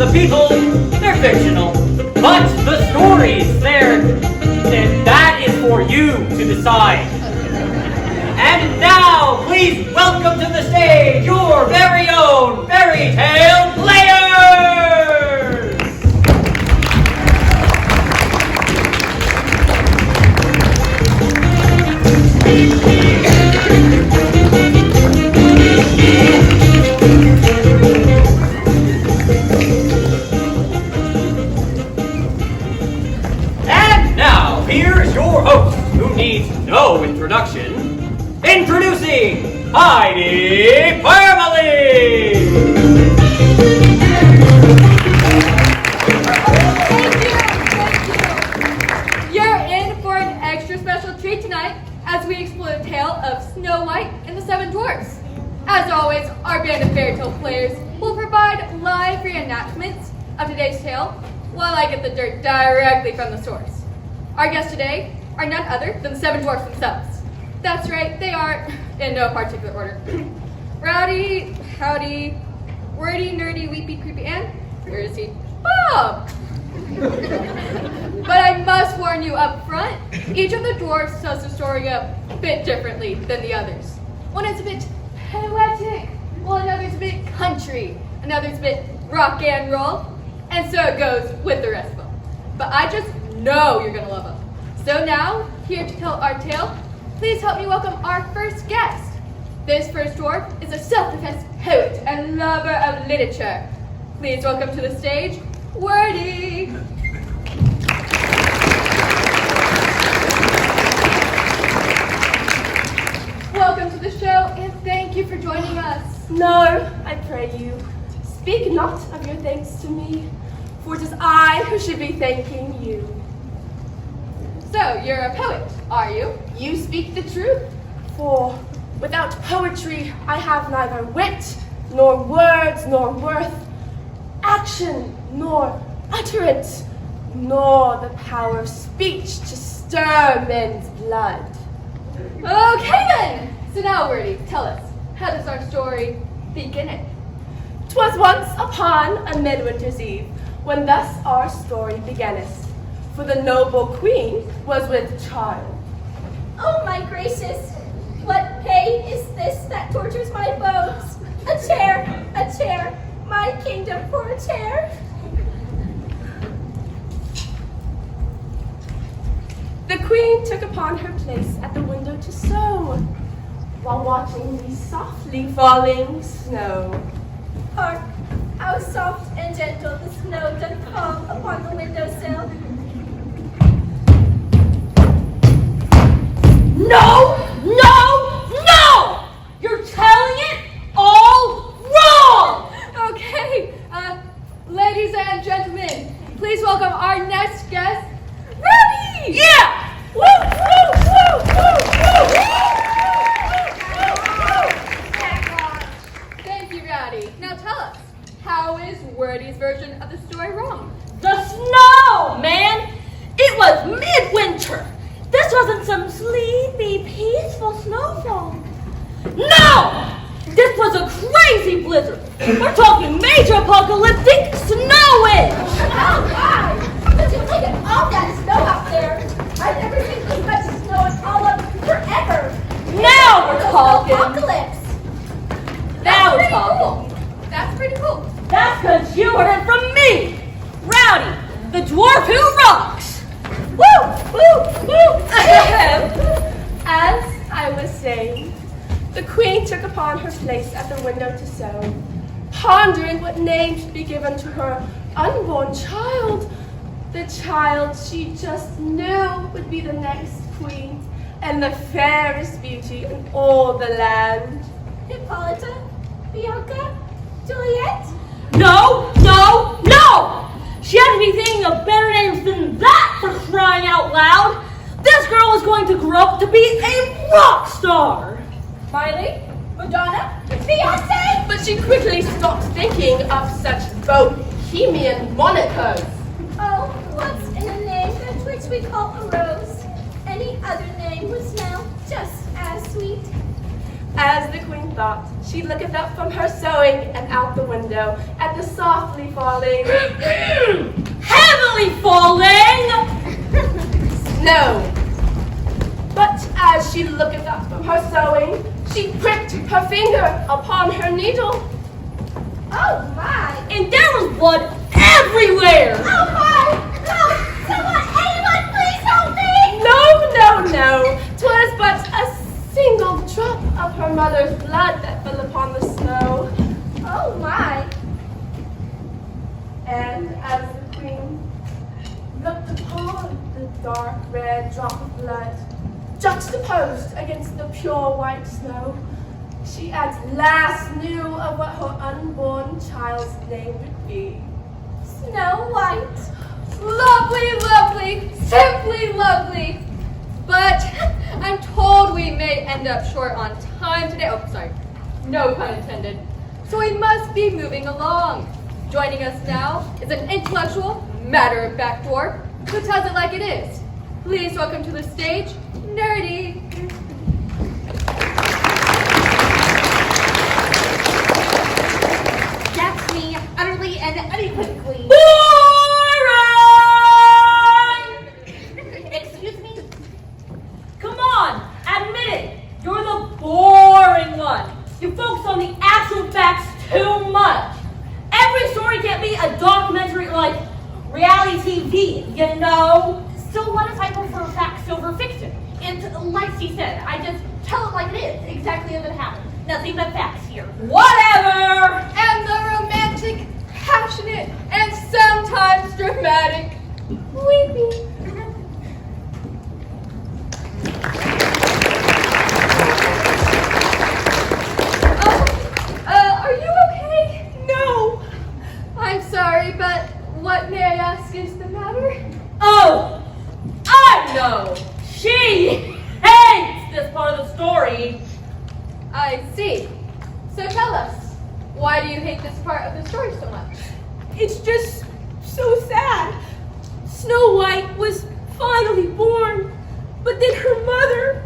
The people, they're fictional. But the stories, that is for you to decide. And now, please welcome to the stage your very own Fairytale Players! And now, here's your host, who needs no introduction. Introducing Heidi Parmalee! Thank you. You're in for an extra special treat tonight as we explore the tale of Snow White and the Seven Dwarfs. As always, our band of Fairytale players will provide live reenactments of today's tale while I get the dirt directly from the source. Our guests today are none other than the Seven Dwarfs themselves. That's right, they are, in no particular order, Rowdy, Howdy, Wordy, Nerdy, Weepy, Creepy, and, where is he? Bob! But I must warn you up front, each of the dwarfs tells the story a bit differently than the others. One is a bit poetic, while another's a bit country, another's a bit rock and roll, and so it goes with the rest of them. But I just know you're gonna love them. So now, here to tell our tale, please help me welcome our first guest. This first dwarf is a self-defense poet and lover of literature. Please welcome to the stage, Wordy. Welcome to the show and thank you for joining us. No, I pray you, speak not of your thanks to me, for it is I who should be thanking you. So, you're a poet, are you? You speak the truth, for without poetry I have neither wit, nor words, nor worth, action, nor utterance, nor the power of speech to stir men's blood. Okay then! So now, Wordy, tell us, how does our story begin? 'Twas once upon a midwinter's eve, when thus our story beginneth. For the noble queen was with child. Oh my gracious, what pain is this that tortures my bones? A chair, my kingdom for a chair. The queen took upon her place at the window to sew, while watching the softly falling snow. Hark, how soft and gentle the snow doth fall upon the windowsill. No! You're telling it all wrong! Okay, ladies and gentlemen, please welcome our next guest, Rowdy! Yeah! Woo! Thank you, Rowdy. Now tell us, how is Wordy's version of the story wrong? The snow, man! It was midwinter. This wasn't some sleepy, peaceful snowfall. No! This was a crazy blizzard. We're talking major apocalyptic snowage! Oh my! But you look at all that snow out there. I've never seen this much snow in all of forever. Now we're talking. Apocalypse. Now we're talking. That's pretty cool. That's because you heard it from me, Rowdy, the dwarf who rocks. Woo! As I was saying, the queen took upon her place at the window to sew, pondering what name should be given to her unborn child, the child she just knew would be the next queen and the fairest beauty in all the land. Hippolyta? Bianca? Juliet? No! She had to be thinking of better names than that, for crying out loud. This girl is going to grow up to be a rock star. Miley? Madonna? Beyonce? But she quickly stopped thinking of such bohemian monikers. Oh, what's in a name that which we call a rose? Any other name would smell just as sweet. As the queen thought, she looketh up from her sewing and out the window at the softly falling, Heavily falling! snow. But as she looketh up from her sewing, she pricked her finger upon her needle. Oh my! And there was blood everywhere! Oh my! No! Someone, anyone, please help me! No, 'twas but a single drop of her mother's blood that fell upon the snow. Oh my! And as the queen looked upon the dark red drop of blood, juxtaposed against the pure white snow, she at last knew of what her unborn child's name would be. Snow White! Lovely, lovely, simply lovely. But I'm told we may end up short on time today. Oh, sorry. No pun intended. So we must be moving along. Joining us now is an intellectual, matter-of-fact dwarf who tells it like it is. Please welcome to the stage, Nerdy. That's me, utterly and unequivocally. Boring! Excuse me? Come on, admit it. You're the boring one. You focus on the actual facts too much. Every story can't be a documentary like reality TV, you know? So what if I prefer facts over fiction? And like she said, I just tell it like it is, exactly as it happened. Nothing but facts here. Whatever! And the romantic, passionate, and sometimes dramatic, weepy. Are you okay? No! I'm sorry, but what may I ask is the matter? Oh, I know. She hates this part of the story. I see. So tell us, why do you hate this part of the story so much? It's just so sad. Snow White was finally born, but then her mother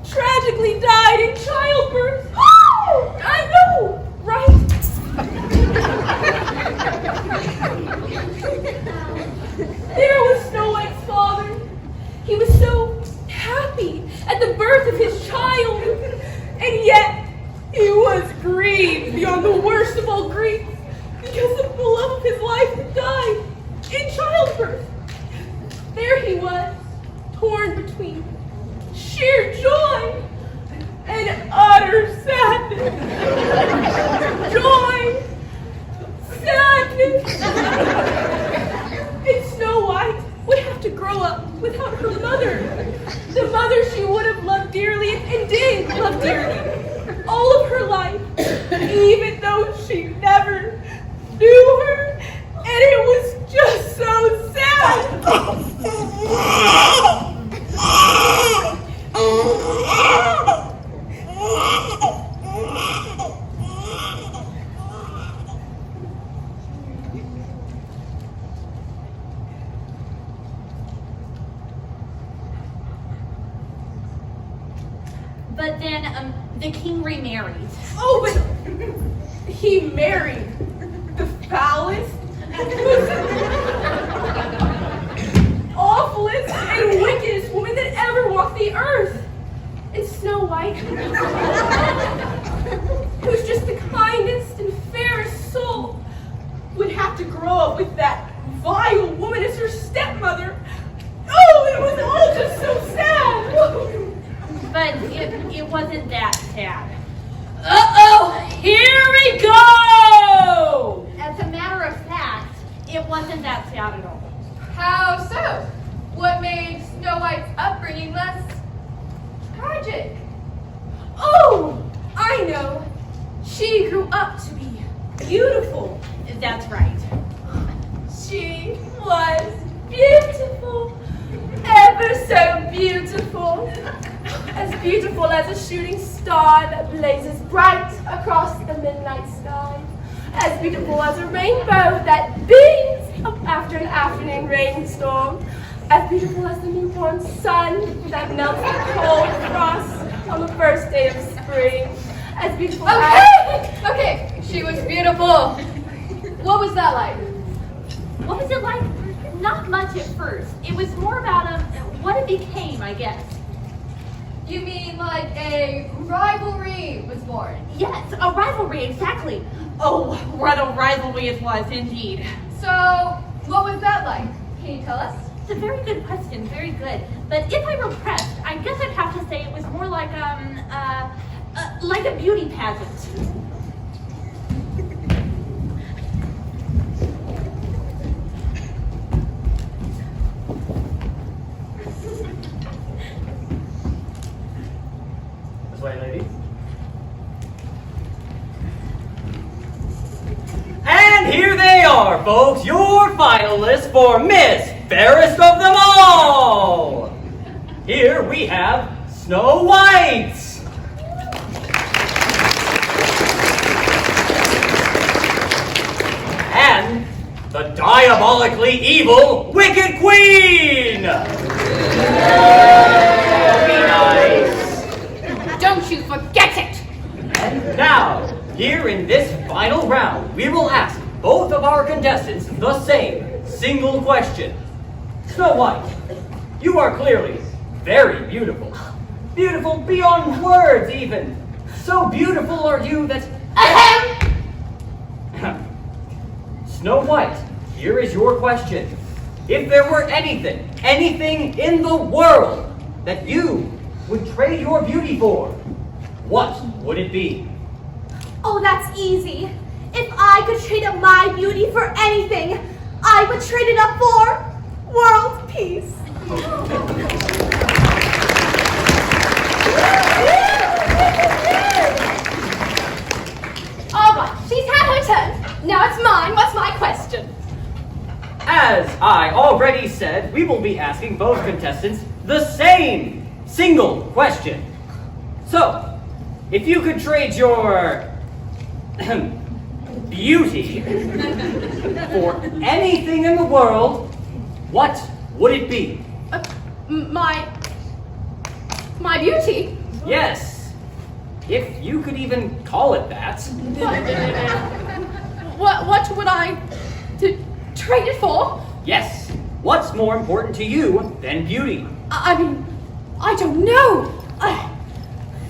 tragically died in childbirth. I know, right? There was Snow White's father. He was so happy at the birth of his child, and yet he was grieved beyond the worst of all griefs because the love of his life had died in childbirth. There he was, torn between sheer joy and utter sadness. Joy, sadness. And Snow White would have to grow up without her mother. The mother she would have loved dearly and did love dearly all of her life, even though she never knew her. And it was just so sad. But then the king remarried. Oh, but he married the foulest, awfulest, and wickedest woman that ever walked the earth. And Snow White, who's just the kindest and fairest soul, would have to grow up with that vile woman as her stepmother. Oh, it was all just so sad. But it wasn't that sad. Uh-oh, here we go! As a matter of fact, it wasn't that sad at all. How so? What made Snow White's upbringing less tragic? Oh, I know. She grew up to be beautiful. That's right. She was beautiful. Ever so beautiful. As beautiful as a shooting star that blazes bright across the midnight sky. As beautiful as a rainbow that beams up after an afternoon rainstorm. As beautiful as the newborn sun that melts the cold frost on the first day of spring. As beautiful as... Okay, she was beautiful. What was that like? What was it like? Not much at first. It was more about what it became, I guess. You mean like a rivalry was born? Yes, a rivalry, exactly. Oh, what a rivalry it was indeed. So, what was that like? Can you tell us? It's a very good question, very good. But if I were pressed, I guess I'd have to say it was more like a beauty pageant. This way, ladies. And here they are, folks, your finalists for Miss Fairest of them all. Here we have Snow White. And the diabolically evil Wicked Queen. Be nice. Don't you forget it! And now, here in this final round, we will ask both of our contestants the same single question. Snow White, you are clearly very beautiful. Beautiful beyond words, even. So beautiful are you that... Snow White, here is your question. If there were anything in the world that you would trade your beauty for, what would it be? Oh, that's easy. If I could trade up my beauty for anything, I would trade it up for world peace. All right, she's had her turn. Now it's mine. What's my question? As I already said, we will be asking both contestants the same single question. So, if you could trade your beauty for anything in the world, what would it be? My beauty? Yes, if you could even call it that. What would I trade it for? Yes, what's more important to you than beauty? I mean, I don't know.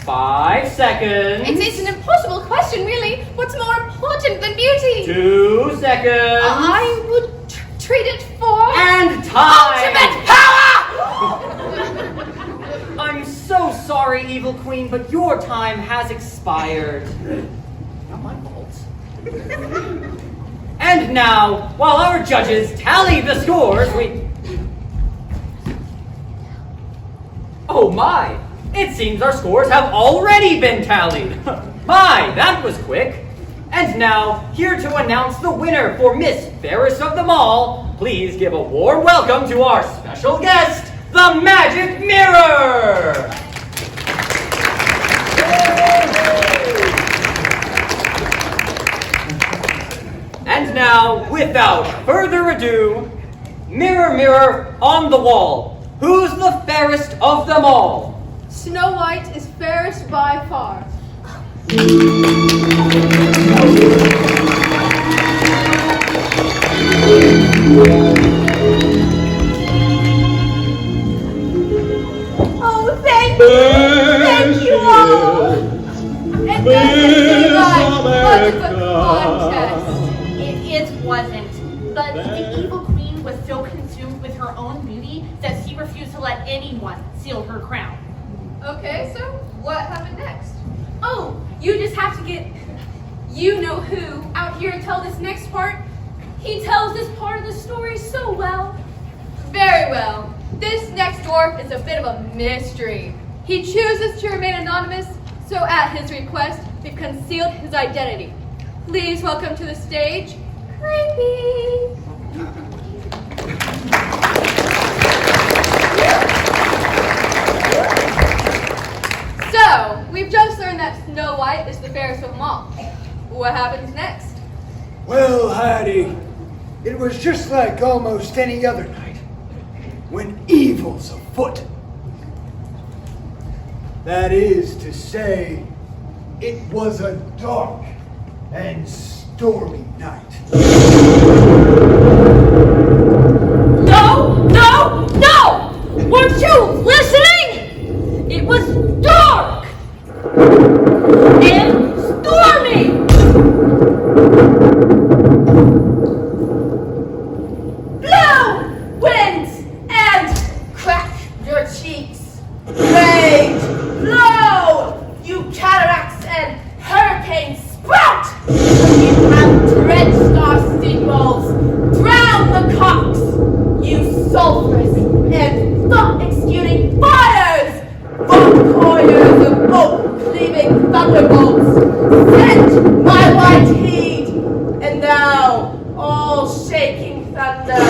5 seconds. It's an impossible question, really. What's more important than beauty? 2 seconds. I would trade it for... And time! ultimate power! I'm so sorry, Evil Queen, but your time has expired. Not my fault. And now, while our judges tally the scores, Oh my! It seems our scores have already been tallied. My, that was quick. And now, here to announce the winner for Miss Fairest of them all, please give a warm welcome to our special guest, the Magic Mirror! And now, without further ado, mirror, mirror on the wall, who's the fairest of them all? Snow White is fairest by far. Oh, thank you all. And that's the contest. It wasn't. But the evil queen was so consumed with her own beauty that she refused to let anyone steal her crown. Okay, so what happened next? Oh, you just have to get you-know-who out here and tell this next part. He tells this part of the story so well. Very well. This next dwarf is a bit of a mystery. He chooses to remain anonymous, so at his request, we've concealed his identity. Please welcome to the stage, Creepy. So, we've just learned that Snow White is the fairest of them all. What happens next? Well, Heidi, it was just like almost any other night, when evil's afoot. That is to say, it was a dark and stormy night. No, no, no! Weren't you listening? It was dark and stormy. Blow, winds, and crack your cheeks. Rage, blow, you cataracts and hurricanes sprout. You have drenched our steamboats, drown the cocks, you sulphurous and thought-executing fires, void of oak-cleaving thunderbolts, send my white heat, and thou, all shaking thunder,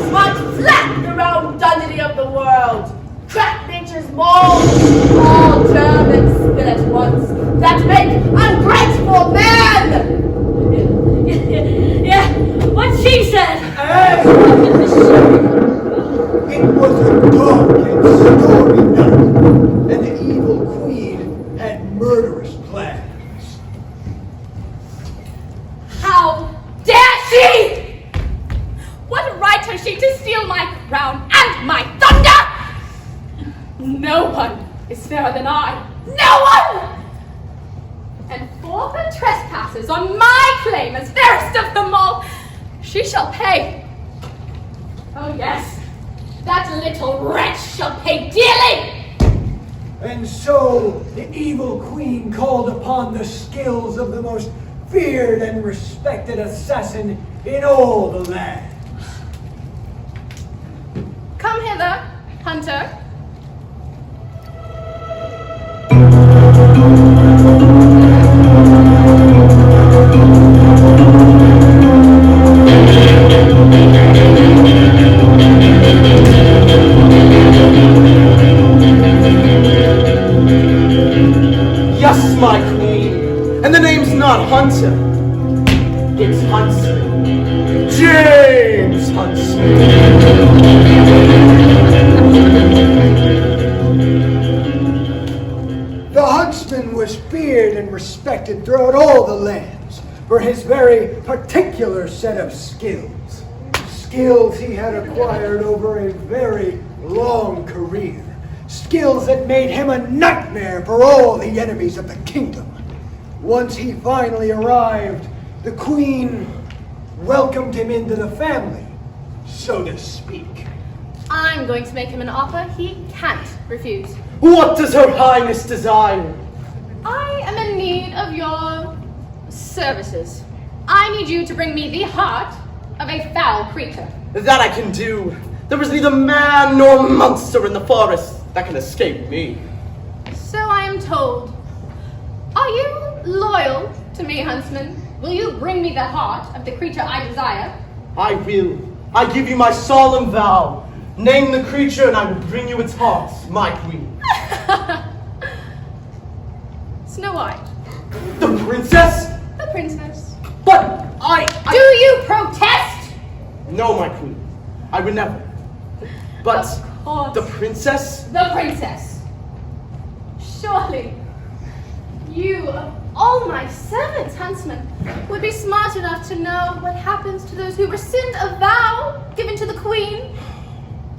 smite flat the round dungeony of the world, crack nature's mold, all germ and spill at once, that make ungrateful man! Yeah, what she said. It was a dark and stormy night, and the evil queen had murderous plans. How dare she? What right has she to steal my crown and my thunder? No one is fairer than I. No one! And for her trespasses on my claim as fairest of them all, she shall pay. Oh yes, that little wretch shall pay dearly! And so the evil queen called upon the skills of the most feared and respected assassin in all the land. Come hither, hunter. Yes, my queen, and the name's not Hunter. It's Huntsman. James Huntsman. The huntsman was feared and respected throughout all the lands for his very particular set of skills. Skills he had acquired over a very long career. Skills that made him a nightmare for all the enemies of the kingdom. Once he finally arrived, the queen welcomed him into the family, so to speak. I'm going to make him an offer he can't refuse. What does her highness desire? I am in need of your services. I need you to bring me the heart of a foul creature. That I can do. There is neither man nor monster in the forest that can escape me. So I am told. Are you loyal to me, huntsman? Will you bring me the heart of the creature I desire? I will. I give you my solemn vow. Name the creature and I will bring you its heart, my queen. Snow White. The princess? The princess. But Do you protest? No, my queen. I would never. But Of course. the princess? The princess. Surely, you of all my servants, huntsman, would be smart enough to know what happens to those who rescind a vow given to the queen.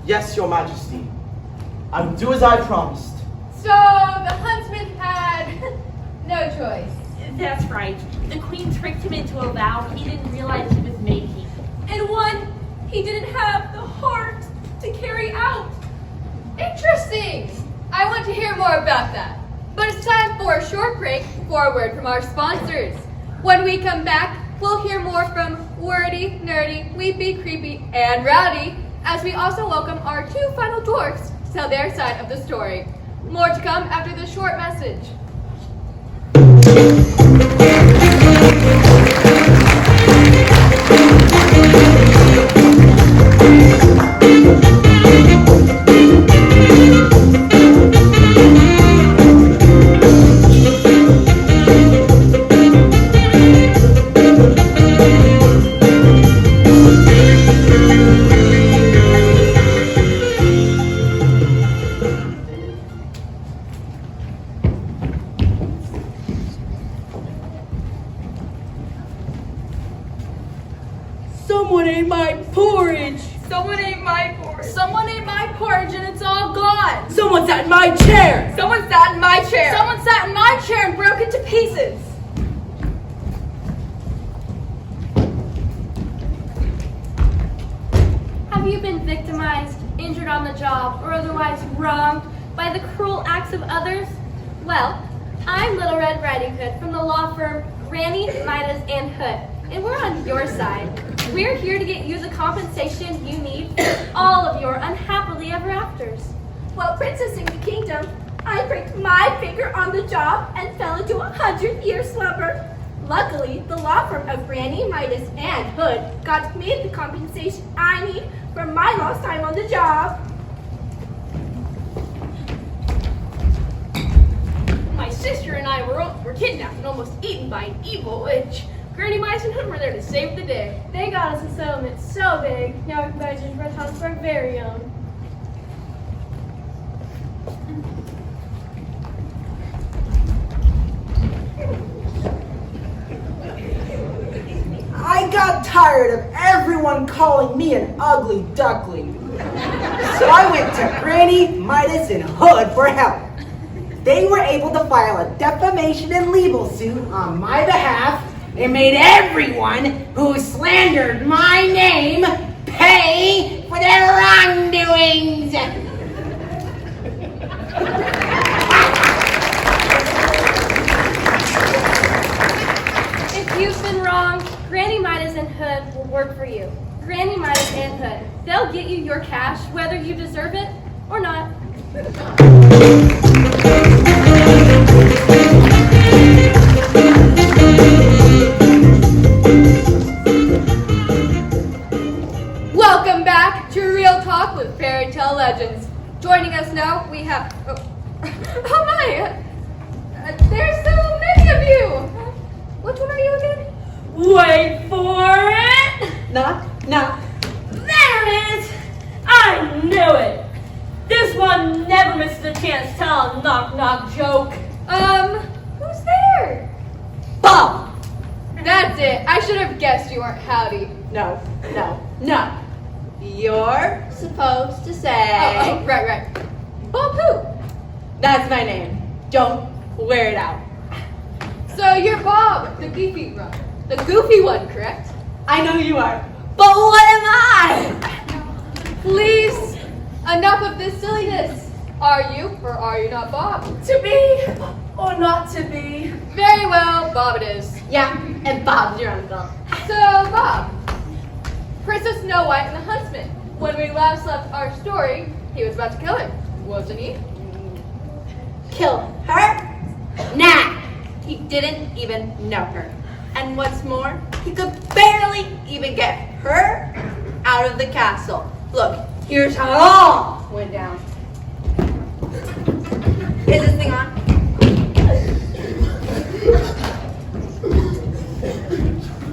Yes, your majesty. I will do as I promised. So the huntsman had no choice. That's right. The queen tricked him into a vow he didn't realize he was making. And one he didn't have the heart to carry out. Interesting. I want to hear more about that. But it's time for a short break for a word from our sponsors. When we come back, we'll hear more from Wordy, Nerdy, Weepy, Creepy, and Rowdy, as we also welcome our two final dwarfs to tell their side of the story. More to come after this short message. Someone ate my porridge. Someone ate my porridge. Someone ate my porridge and it's all gone. Someone sat in my chair. Someone sat in my chair. Someone sat in my chair and broke it to pieces. Have you been victimized, injured on the job, or otherwise wronged by the cruel acts of others? Well, I'm Little Red Riding Hood from the law firm Granny, Midas, and Hood, and we're on your side. We're here to get you the compensation you need for all of your unhappily ever afters. Well, Princess in the Kingdom, I pricked my finger on the job and fell into 100-year slumber. Luckily, the law firm of Granny, Midas, and Hood got me the compensation I need for my lost time on the job. My sister and I were kidnapped and almost eaten by an evil witch. Granny, Mice, and Hood were there to save the day. They got us a settlement so big, now we can buy a gingerbread house for our very own. I got tired of everyone calling me an ugly duckling. So I went to Granny, Midas, and Hood for help. They were able to file a defamation and libel suit on my behalf and made everyone who slandered my name pay for their wrongdoings. If you've been wronged, Granny Midas and Hood will work for you. Granny Midas and Hood. They'll get you your cash, whether you deserve it or not. Welcome back to Real Talk with Fairytale Legends. Joining us now, we have... Oh my! There's so many of you! Which one are you again? Wait for it. Knock, knock. There it is. I knew it. This one never misses a chance to tell a knock-knock joke. Who's there? Bob! That's it. I should have guessed you weren't Howdy. No. You're supposed to say... Oh, right. Bob who? That's my name. Don't wear it out. So you're Bob, the goofy one, correct? I know you are. But what am I? Please, enough of this silliness. Are you or are you not Bob? To be or not to be? Very well, Bob it is. Yeah, and Bob's your uncle. So, Bob, Princess Snow White and the Huntsman. When we last left our story, he was about to kill her, wasn't he? Kill her? Nah, he didn't even know her. And what's more, he could barely even get her out of the castle. Look, here's how it all went down. Is this thing on?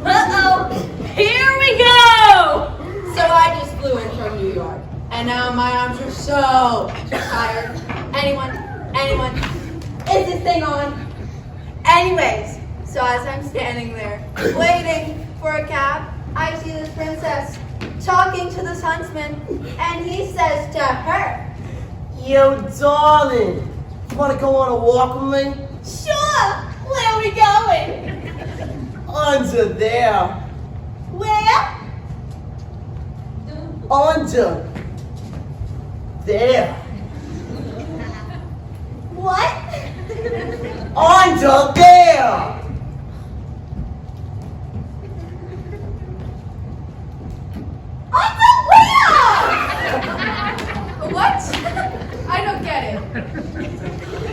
Uh-oh, here we go! So I just flew in from New York, and now my arms are so tired. Anyone, is this thing on? Anyways, so as I'm standing there, waiting for a cab, I see this princess talking to this huntsman, and he says to her, Yo, darling, you want to go on a walk with me? "Sure, where are we going?" Under there. "Where?" Under there. "What?" Under there. "Under where?" What? I don't get it.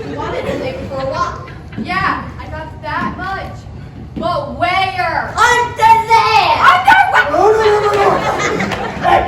"You wanted to take her for a walk." Yeah, I got that much. But where? "Under there." No. Hey!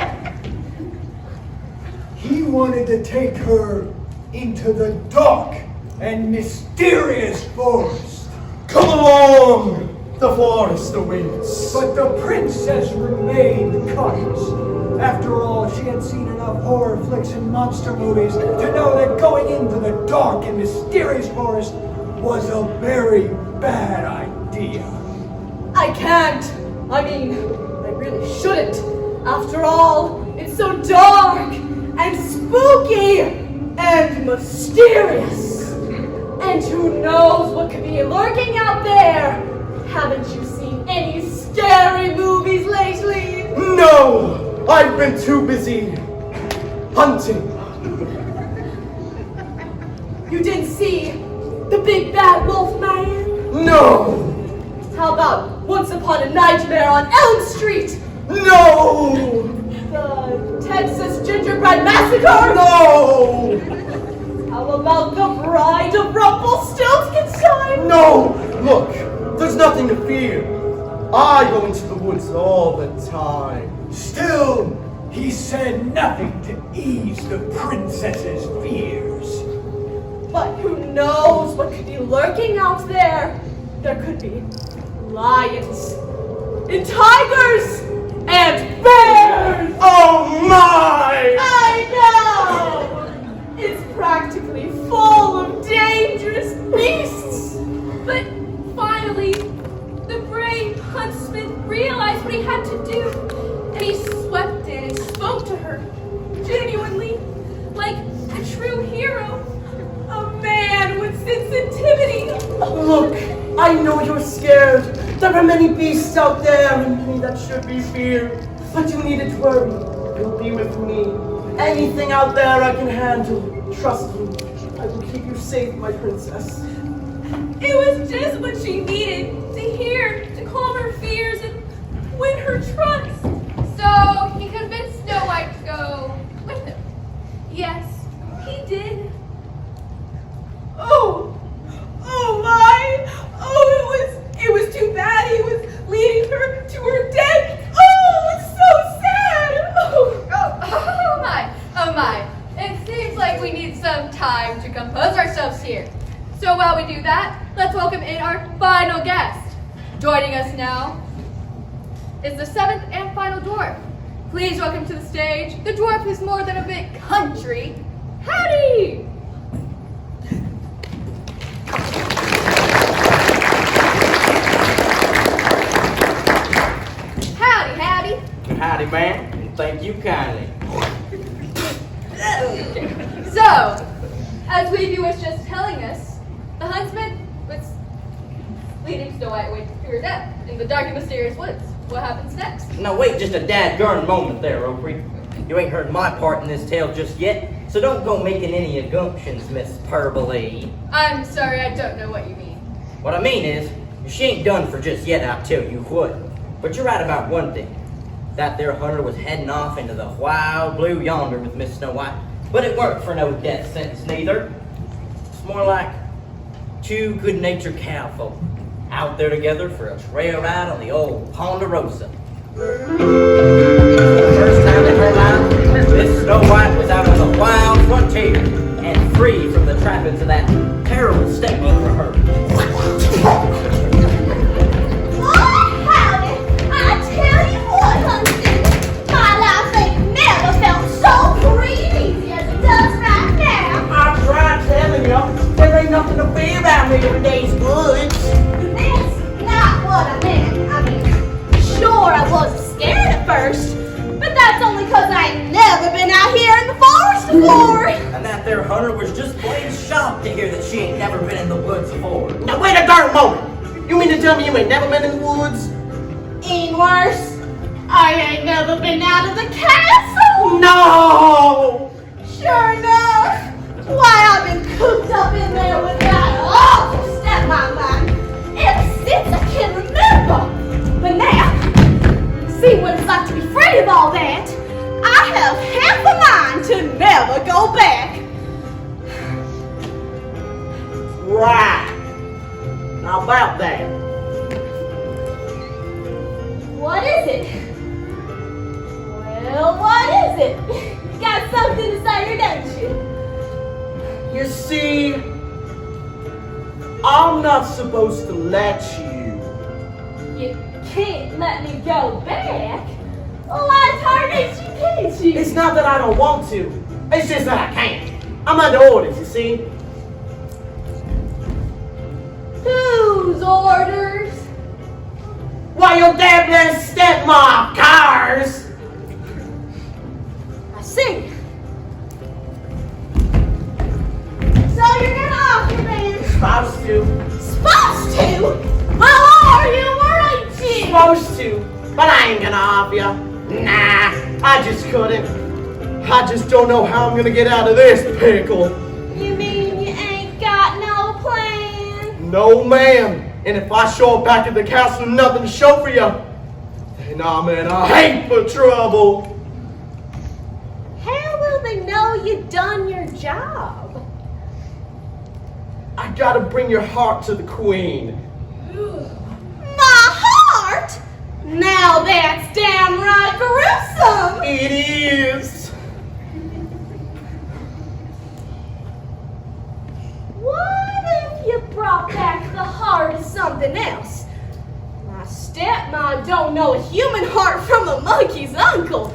He wanted to take her into the dark and mysterious forest. Come along, the forest awaits. But the princess remained cautious. After all, she had seen enough horror flicks and monster movies to know that going into the dark and mysterious forest was a very bad idea. "I can't. I mean, I really they shouldn't. After all, it's so dark and spooky and mysterious. And who knows what could be lurking out there? Haven't you seen any scary movies lately? No! I've been too busy hunting. You didn't see the big bad wolf man? No! How about Once Upon a Nightmare on Elm Street? No! The Texas Gingerbread Massacre? No! How about The Bride of Rumpelstiltskin? No! Look, there's nothing to fear. I go into the woods all the time. Still, he said nothing to ease the princess's fears. But who knows what could be lurking out there? There could be lions and tigers and bears! Oh my! I know! It's practically full of dangerous beasts! But finally, the brave huntsman realized what he had to do, and he swept in and spoke to her, genuinely, like a true hero, a man with sensitivity. Look, I know you're scared. There are many beasts out there and many that should be feared. But you needn't worry. You'll be with me. Anything out there I can handle. Trust me. I will keep you safe, my princess. It was just what she needed to hear to calm her fears and win her trust. So he convinced Snow White to go with him. Yes, he did. Oh my! It was too bad he was leading her to her death. Oh, it's so sad. Oh my. It seems like we need some time to compose ourselves here. So while we do that, let's welcome in our final guest. Joining us now is the seventh and final dwarf. Please welcome to the stage the dwarf who's more than a bit country. Howdy! Howdy. Howdy, man. And thank you kindly. So, as Weeby was just telling us, the huntsman was leading Snow White away to her death in the dark and mysterious woods. What happens next? Now wait just a dadgurn moment there, Opry. You ain't heard my part in this tale just yet, so don't go making any assumptions, Miss Purbley. I'm sorry, I don't know what you mean. What I mean is, she ain't done for just yet, I'll tell you what. But you're right about one thing. That there hunter was heading off into the wild blue yonder with Miss Snow White. But it weren't for no death sentence neither. It's more like two good-natured cowfolk out there together for a trail ride on the old Ponderosa. For the first time in her life, Miss Snow White was out on the wild frontier and free from the trappings of that terrible stepmother of hers. Howdy! I tell you what, Huntsman, my life ain't never felt so free and easy as it does right now. I'm trying telling you, there ain't nothing to fear out here in these woods. That's not what I meant. I mean, sure I was scared at first, but that's only because I ain't never been out here in the forest before. And that there hunter was just plain shocked to hear that she ain't never been in the woods before. Now wait a darn moment. You mean to tell me you ain't never been in the woods? Ain't worse. I ain't never been out of the castle. No! Sure enough. Why, I've been cooped up in there with that awful stepmom mine ever since I can remember. But now, see what it's like to be free of all that. I have half a mind to never go back. Right. Now about that. What is it? Well, what is it? You got something to say, don't you? You see, I'm not supposed to let you. You can't let me go back. Why, tarnation, can't you? It's not that I don't want to. It's just that I can't. I'm under orders, you see. Whose orders? Why, your damn stepmom, coward! but I ain't gonna off ya. Nah, I just couldn't. I just don't know how I'm gonna get out of this pickle. You mean you ain't got no plan? No, ma'am. And if I show up back at the castle with nothing to show for you, then I'm in a heap of trouble. How will they know you done your job? I gotta bring your heart to the queen. My heart? Now that's downright gruesome. It is. What if you brought back the heart of something else? My stepmom don't know a human heart from a monkey's uncle.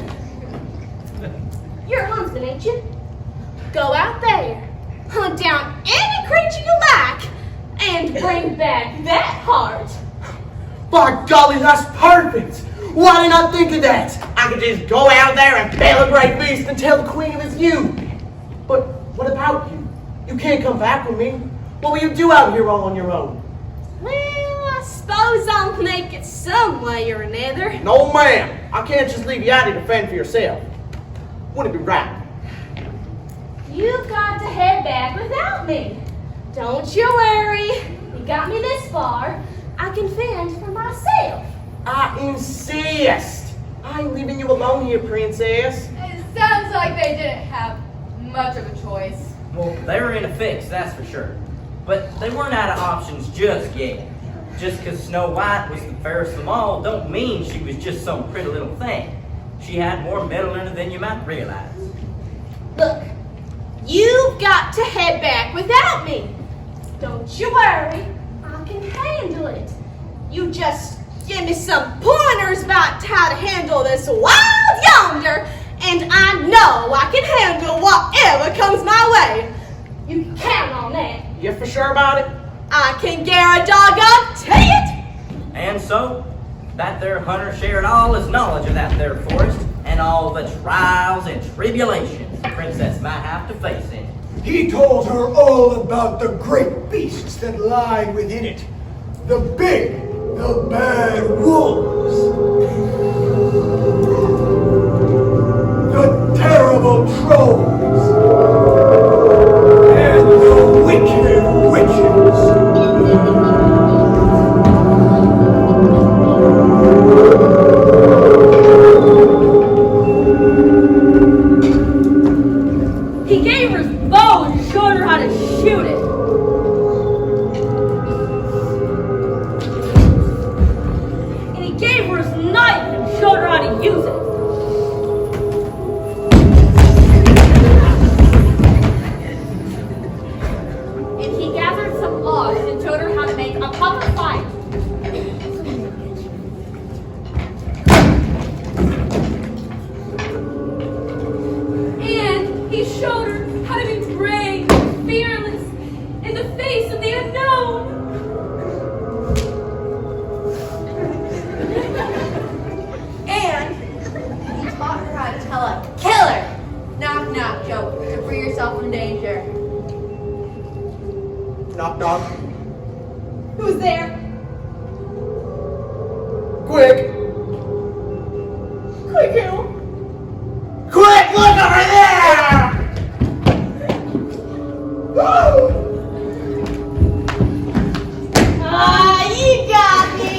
You're a huntsman, ain't you? Go out there, hunt down any creature you like, and bring back that heart. By golly, that's perfect. Why didn't I think of that? I could just go out there and bail a great beast and tell the queen it was you. But what about you? You can't come back with me. What will you do out here all on your own? Well, I suppose I'll make it some way or another. No, ma'am. I can't just leave you out here to fend for yourself. Wouldn't it be right? You've got to head back without me. Don't you worry. You got me this far. I can fend for myself. I insist. I ain't leaving you alone here, princess. It sounds like they didn't have much of a choice. Well, they were in a fix, that's for sure. But they weren't out of options just yet. Just because Snow White was the fairest of them all don't mean she was just some pretty little thing. She had more metal in her than you might realize. Look, you've got to head back without me. Don't you worry. I can handle it. You just give me some pointers about how to handle this wild yonder, and I know I can handle whatever comes my way. You can count on that. You for sure about it? I can guarantee it. And so, that there hunter shared all his knowledge of that there forest and all the trials and tribulations the princess might have to face in it. He told her all about the great beasts that lie within it. The big, the bad wolves. The terrible trolls. And the wicked witches. He gave her his bow and showed her how to shoot it. And he gave her his knife and showed her how to use it. And he gathered some logs and showed her how to make a public fire. And he showed her how to be brave and fearless in the face of the unknown. And he taught her how to tell a killer knock-knock joke to free yourself from danger. Knock, knock. Who's there? Quick! Quick, who? Quick, look over there! You got me!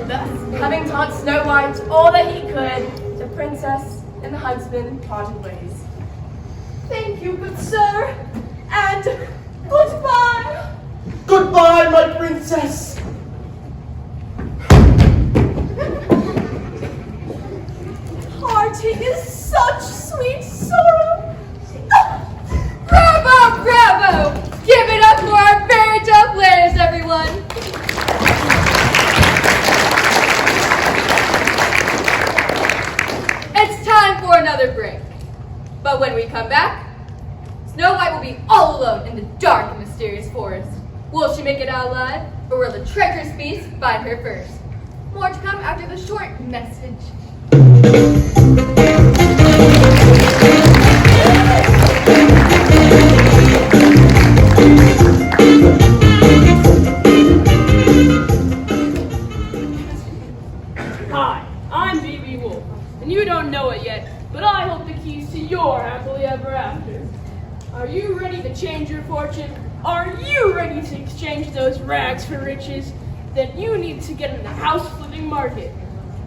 Thus, having taught Snow White all that he could, the princess and the huntsman parted ways. Thank you, good sir, and goodbye. Goodbye, my princess! Parting is such sweet sorrow. Bravo, bravo! Give it up for our Fairytale players, everyone! It's time for another break. But when we come back, Snow White will be all alone in the dark and mysterious forest. Will she make it out alive, or will the treacherous beast find her first? More to come after the short message. I'm B.B. Wolf, and you don't know it yet, but I hold the keys to your happily ever after. Are you ready to change your fortune? Are you ready to exchange those rags for riches? Then you need to get in the house flipping market.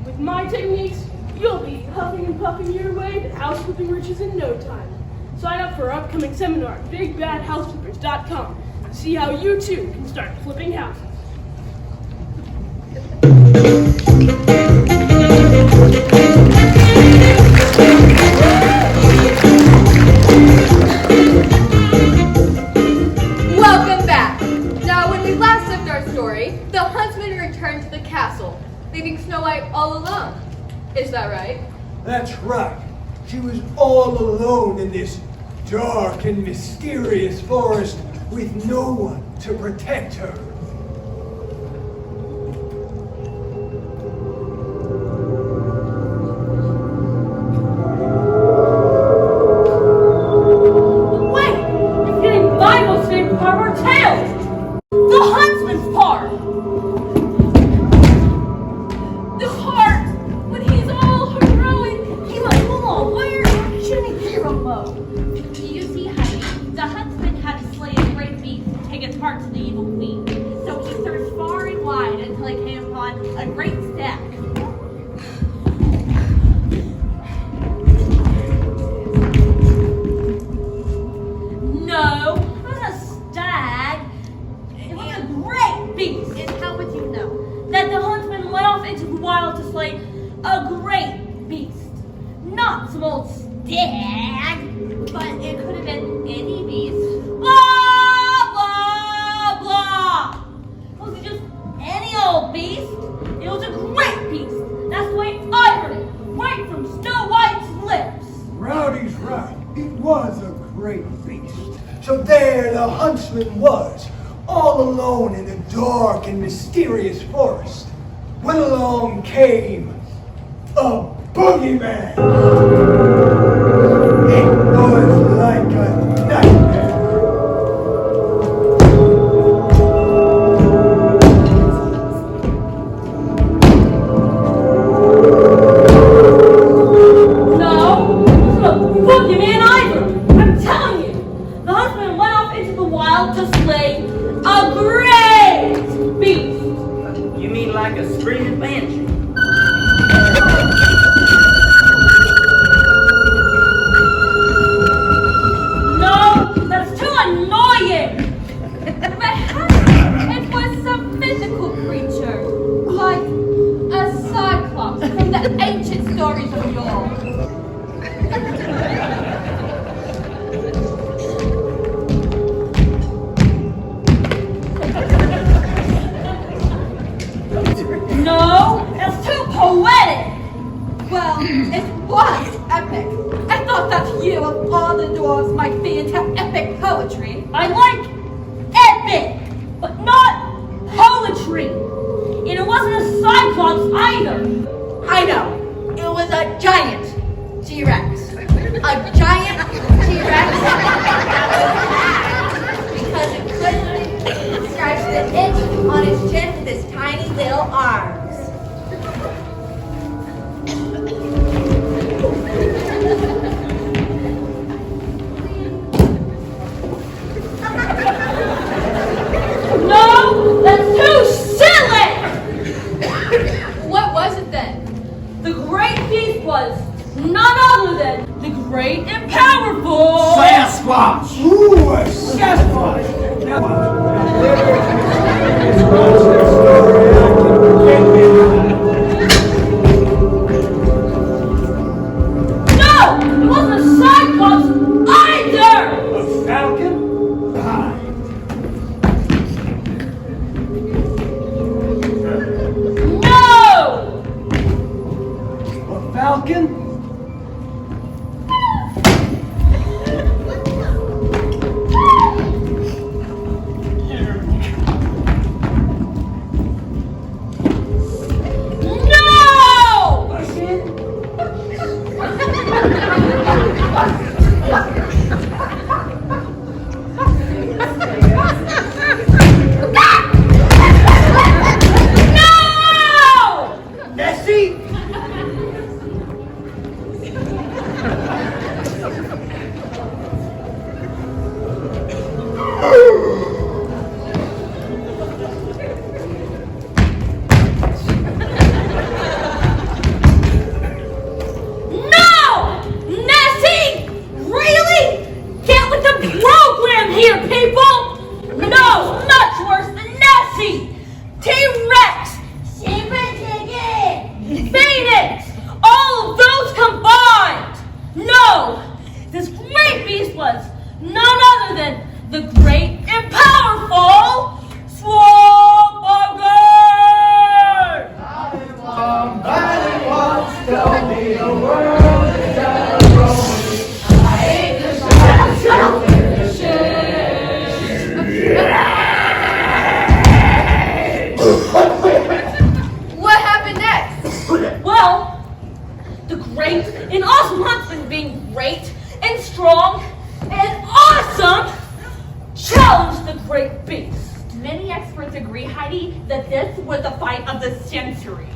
With my techniques, you'll be huffing and puffing your way to house flipping riches in no time. Sign up for our upcoming seminar at bigbadhouseflippers.com to see how you too can start flipping houses. Welcome back. Now, when we last left our story, the huntsman returned to the castle, leaving Snow White all alone. Is that right? That's right. She was all alone in this dark and mysterious forest with no one to protect her. Wait! It's getting my most favorite part of our tale! The huntsman's part! The heart! When he's all heroic, He was full weird action hero mode. Do you see, honey? The huntsman had to slay a great beast to take its part to the evil queen. So he searched far and wide until he came upon a great stag. No, it was a stag. It was a great beast. And how would you know? That the huntsman went off into the wild to slay a great beast. Not some old stag. But it could have been any beast. Blah, blah, blah. It wasn't just any old beast. It was a great beast. That's the way I heard it. Right from Snow White's lips. Rowdy's right. It was a great beast. So there the huntsman was, all alone in the dark and mysterious forest, when along came a boogeyman. It was like a nightmare. No, it wasn't a boogeyman either. I'm telling you. The huntsman went off into the wild to slay a great beast. You mean like a screaming banshee? No, that's too annoying. it was some mythical creature, like a cyclops from the ancient stories of yore. No, that's too poetic. Well, it was epic. I thought that you of all the dwarves might be into epic poetry. I like epic, but not poetry. And it wasn't a cyclops either. I know. It was a giant T-Rex. A giant T-Rex because it couldn't scratch the itch on its chin with its tiny little arms. No, that's too silly. What was it then? The great beast was none other than the great and powerful Sasquatch! Ooh, a Sasquatch! Now, this monster story I can get behind. No, it wasn't a cyclops either. A falcon? Hi. No. A falcon? No! No! Nessie? was none other than the great and powerful Swampoger! Somebody wants to tell me the world is out of I hate the What happened next? Well, the great and awesome huntsman, being great and strong and awesome, challenged the great beast. Many experts agree, Heidi, that this was the fight of the century.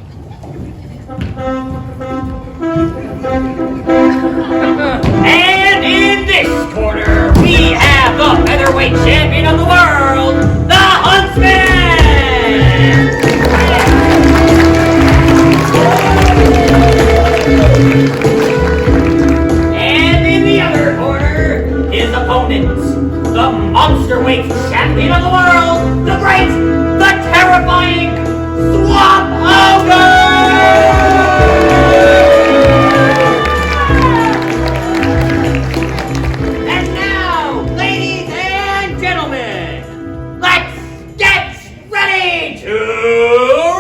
And in this corner, we have the featherweight champion of the world, the Huntsman! And in the other corner, his opponent, the monster-weight champion of the world, the great, the terrifying Swamp Ogre! And now, ladies and gentlemen, let's get ready to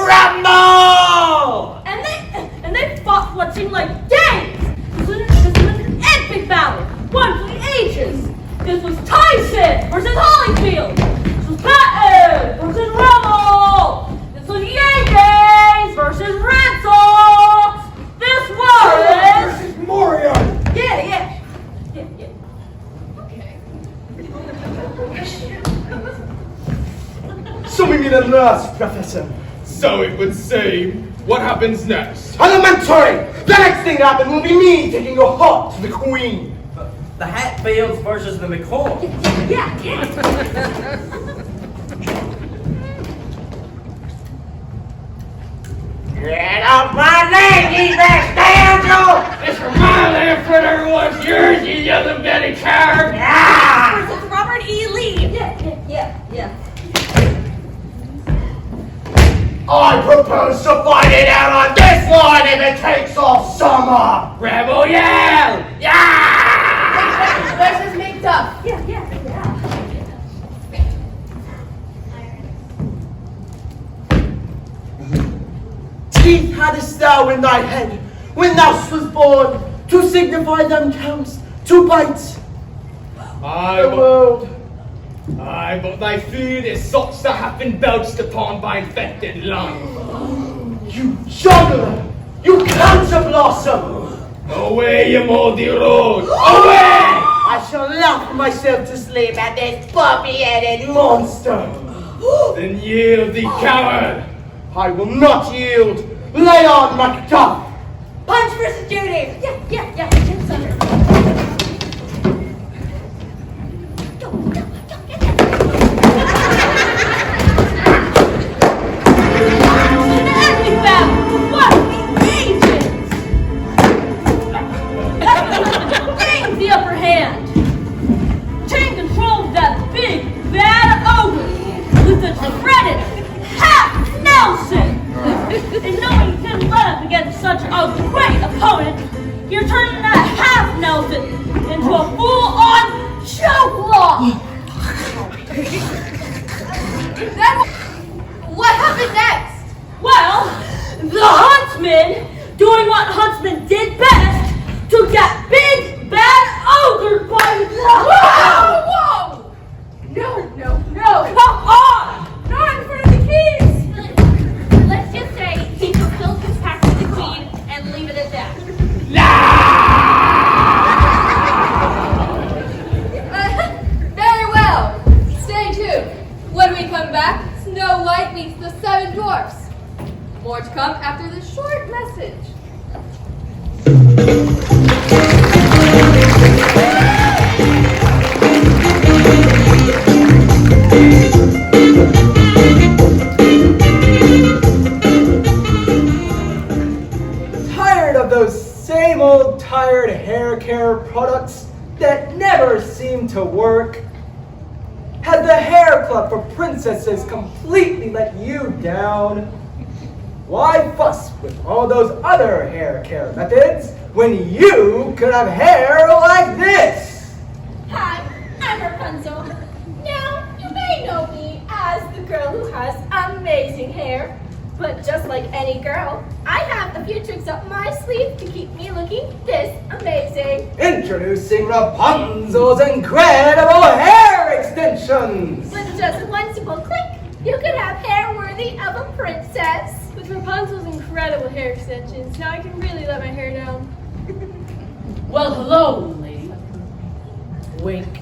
rumble! And they fought what seemed like days. This was an epic battle, one for the ages. This was Tyson versus Holyfield. This was Patton versus Rummel. This was Yankees versus Red Sox. This was Moriarty! yeah. So we meet at last, Professor. So it would seem. What happens next? Elementary! The next thing to happen will be me taking your heart to the Queen. The Hatfields versus the McCoys. Yeah. Get off my leg, you scoundrel! It's from my land, for everyone's yours, you yellow belly coward! Ah! Versus Robert E. Lee. Yeah. I propose to fight it out on this line if it takes all summer! Rebel yell! Yeah! Versus McDuff. Yeah. Teeth hadst thou in thy head when thou was born, to signify them counts, to bite Aye, the world. but thy food is such that have been belched upon by infected lungs. You juggler! You cancer blossom! Away, you moldy road! Away! I shall laugh myself to sleep at this puppy-headed monster! Then yield thee, coward! I will not yield! Lay on, Macduff! Punch versus Judy. Yeah. The upper hand. Take control of that big bad ogre with the dreaded Half Nelson. And knowing he couldn't let up against such a great opponent, you're turning that Half Nelson into a full-on choke block. Then what happened next? Well, the huntsman doing what huntsmen did best, took that big bad ogre by the Whoa! No. Come on! Not in front of the kids! Let's just say he fulfilled his task with the queen and leave it at that. Very well. Stay tuned. When we come back, Snow White meets the Seven Dwarfs. More to come after this short message. Tired of those same old tired hair care products that never seem to work? Had the hair club for princesses completely let you down? Why fuss with all those other hair care methods when you could have hair like this? Hi, I'm Rapunzel. Now, you may know me as the girl who has amazing hair. But just like any girl, I have a few tricks up my sleeve to keep me looking this amazing. Introducing Rapunzel's incredible hair extensions! With just one simple click, you can have hair worthy of a princess. With Rapunzel's incredible hair extensions, now I can really let my hair down. Well, hello, lady. Wink.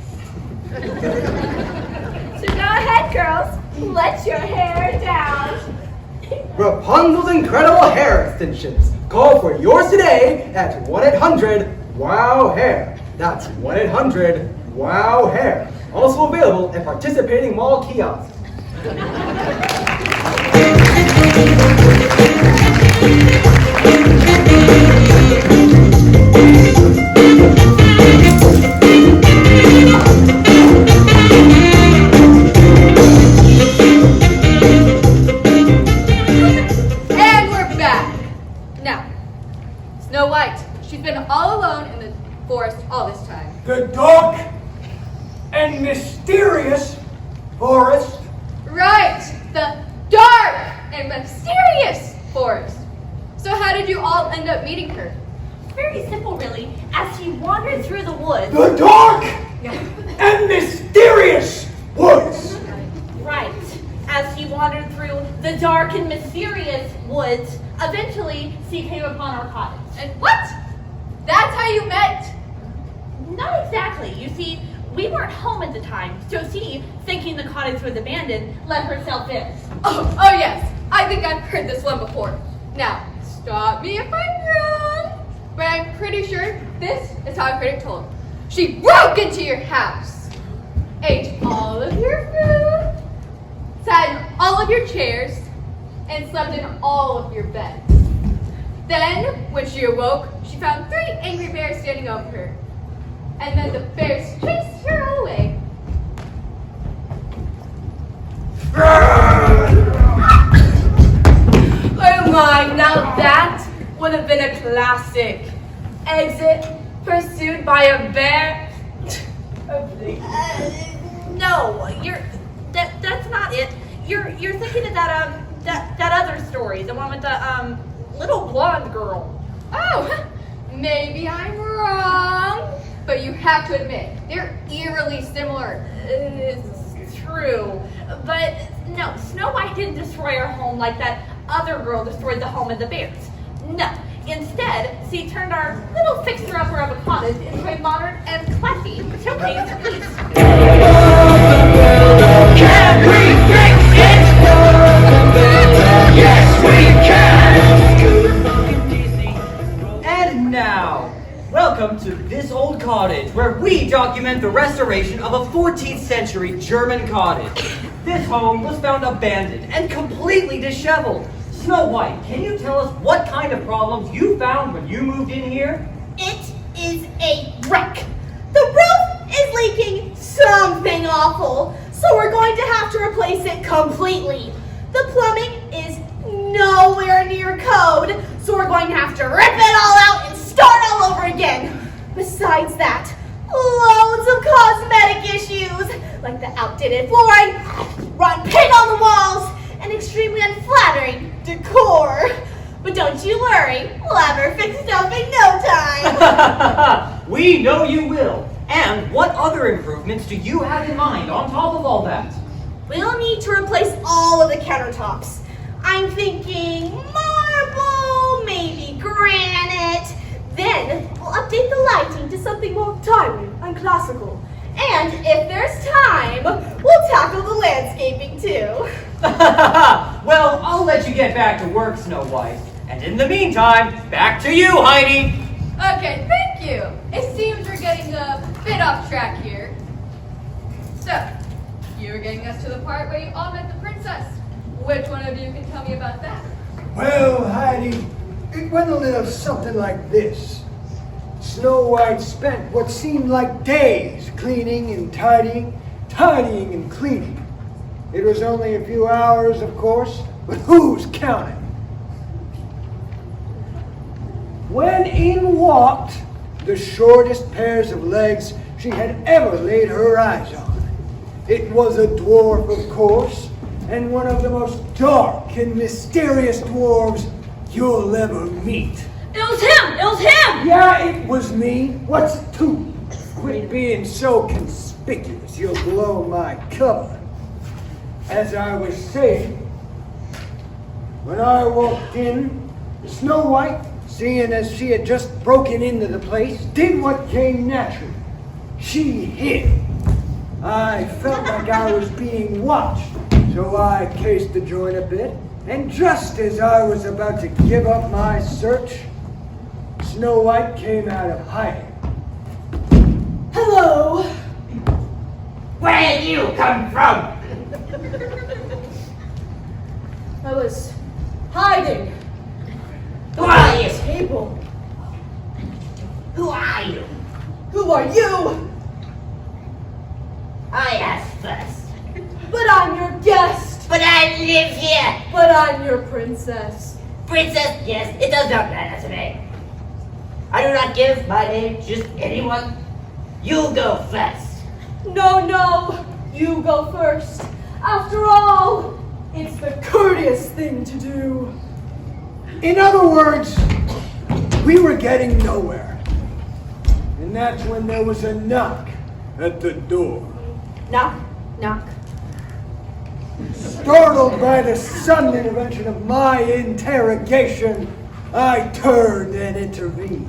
So go ahead, girls, let your hair down. Rapunzel's incredible hair extensions. Call for yours today at 1-800-WOW-HAIR. That's 1-800-WOW-HAIR. Also available at participating mall kiosks. And we're back. Now, Snow White. She's been all alone in the forest all this time. The dark and mysterious forest. Right, the dark and mysterious forest. So how did you all end up meeting her? Very simple, really. As he wandered through the woods. The dark and mysterious woods. Right. As he wandered through the dark and mysterious woods, eventually he came upon our cottage. And what? That's how you met? Not exactly. You see, we weren't home at the time, so she, thinking the cottage was abandoned, let herself in. Oh yes. I think I've heard this one before. Now, stop me if I'm wrong, but I'm pretty sure this is how Critic told. She broke into your house, ate all of your food, sat in all of your chairs, and slept in all of your beds. Then, when she awoke, she found 3 angry bears standing over her. And then the bears chased her away. Oh my, now that would have been a classic. Exit, pursued by a bear. Oh, please. No, that's not it. You're thinking of that other story, the one with the little blonde girl. Oh, maybe I'm wrong. But you have to admit, they're eerily similar. It's true, but no, Snow White didn't destroy her home like that other girl destroyed the home of the bears. No, instead, she turned our little fixer-upper of a cottage into a modern and classy showcase piece. Can we fix it? Yes, we can! And now, welcome to This Old Cottage, where we document the restoration of a 14th century German cottage. This home was found abandoned and completely disheveled. Snow White, can you tell us what kind of problems you found when you moved in here? It is a wreck. The roof is leaking something awful, so we're going to have to replace it completely. The plumbing is nowhere near code, so we're going to have to rip it all out and start all over again. Besides that, loads of cosmetic issues, like the outdated flooring, rotten paint on the walls, and extremely unflattering decor. But don't you worry, we'll have her fixed up in no time. We know you will. And what other improvements do you have in mind on top of all that? We'll need to replace all of the countertops. I'm thinking marble, maybe granite. Then we'll update the lighting to something more timely and classical. And if there's time, we'll tackle the landscaping too. Well, I'll let you get back to work, Snow White. And in the meantime, back to you, Heidi. Okay, thank you. It seems we're getting a bit off track here. So, you were getting us to the part where you all met the princess. Which one of you can tell me about that? Well, Heidi, it went a little something like this. Snow White spent what seemed like days cleaning and tidying and cleaning. It was only a few hours, of course, but who's counting? When in walked the shortest pairs of legs she had ever laid her eyes on. It was a dwarf, of course, and one of the most dark and mysterious dwarves you'll ever meet. It was him! It was him! Yeah, it was me. What's it to? Quit being so conspicuous. You'll blow my cover. As I was saying, when I walked in, Snow White, seeing as she had just broken into the place, did what came natural. She hid. I felt like I was being watched, so I cased the joint a bit, and just as I was about to give up my search, Snow White came out of hiding. Hello. Where did you come from? I was hiding. Who are you? Table. Who are you? Who are you? I asked first. But I'm your guest. But I live here. But I'm your princess. Princess, yes, it does not matter to me. I do not give my name to just anyone. You go first. No, you go first. After all, it's the courteous thing to do. In other words, we were getting nowhere. And that's when there was a knock at the door. Knock, knock. Startled by the sudden intervention of my interrogation, I turned and intervened.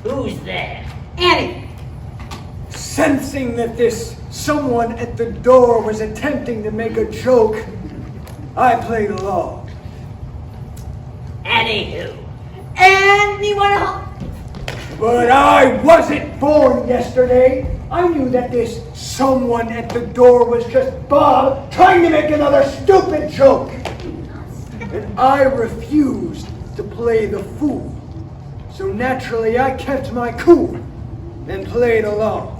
Who's there? Annie. Sensing that this someone at the door was attempting to make a joke, I played along. Anywho. Anyone else? But I wasn't born yesterday. I knew that this someone at the door was just Bob trying to make another stupid joke. And I refused to play the fool. So naturally I kept my cool and played along.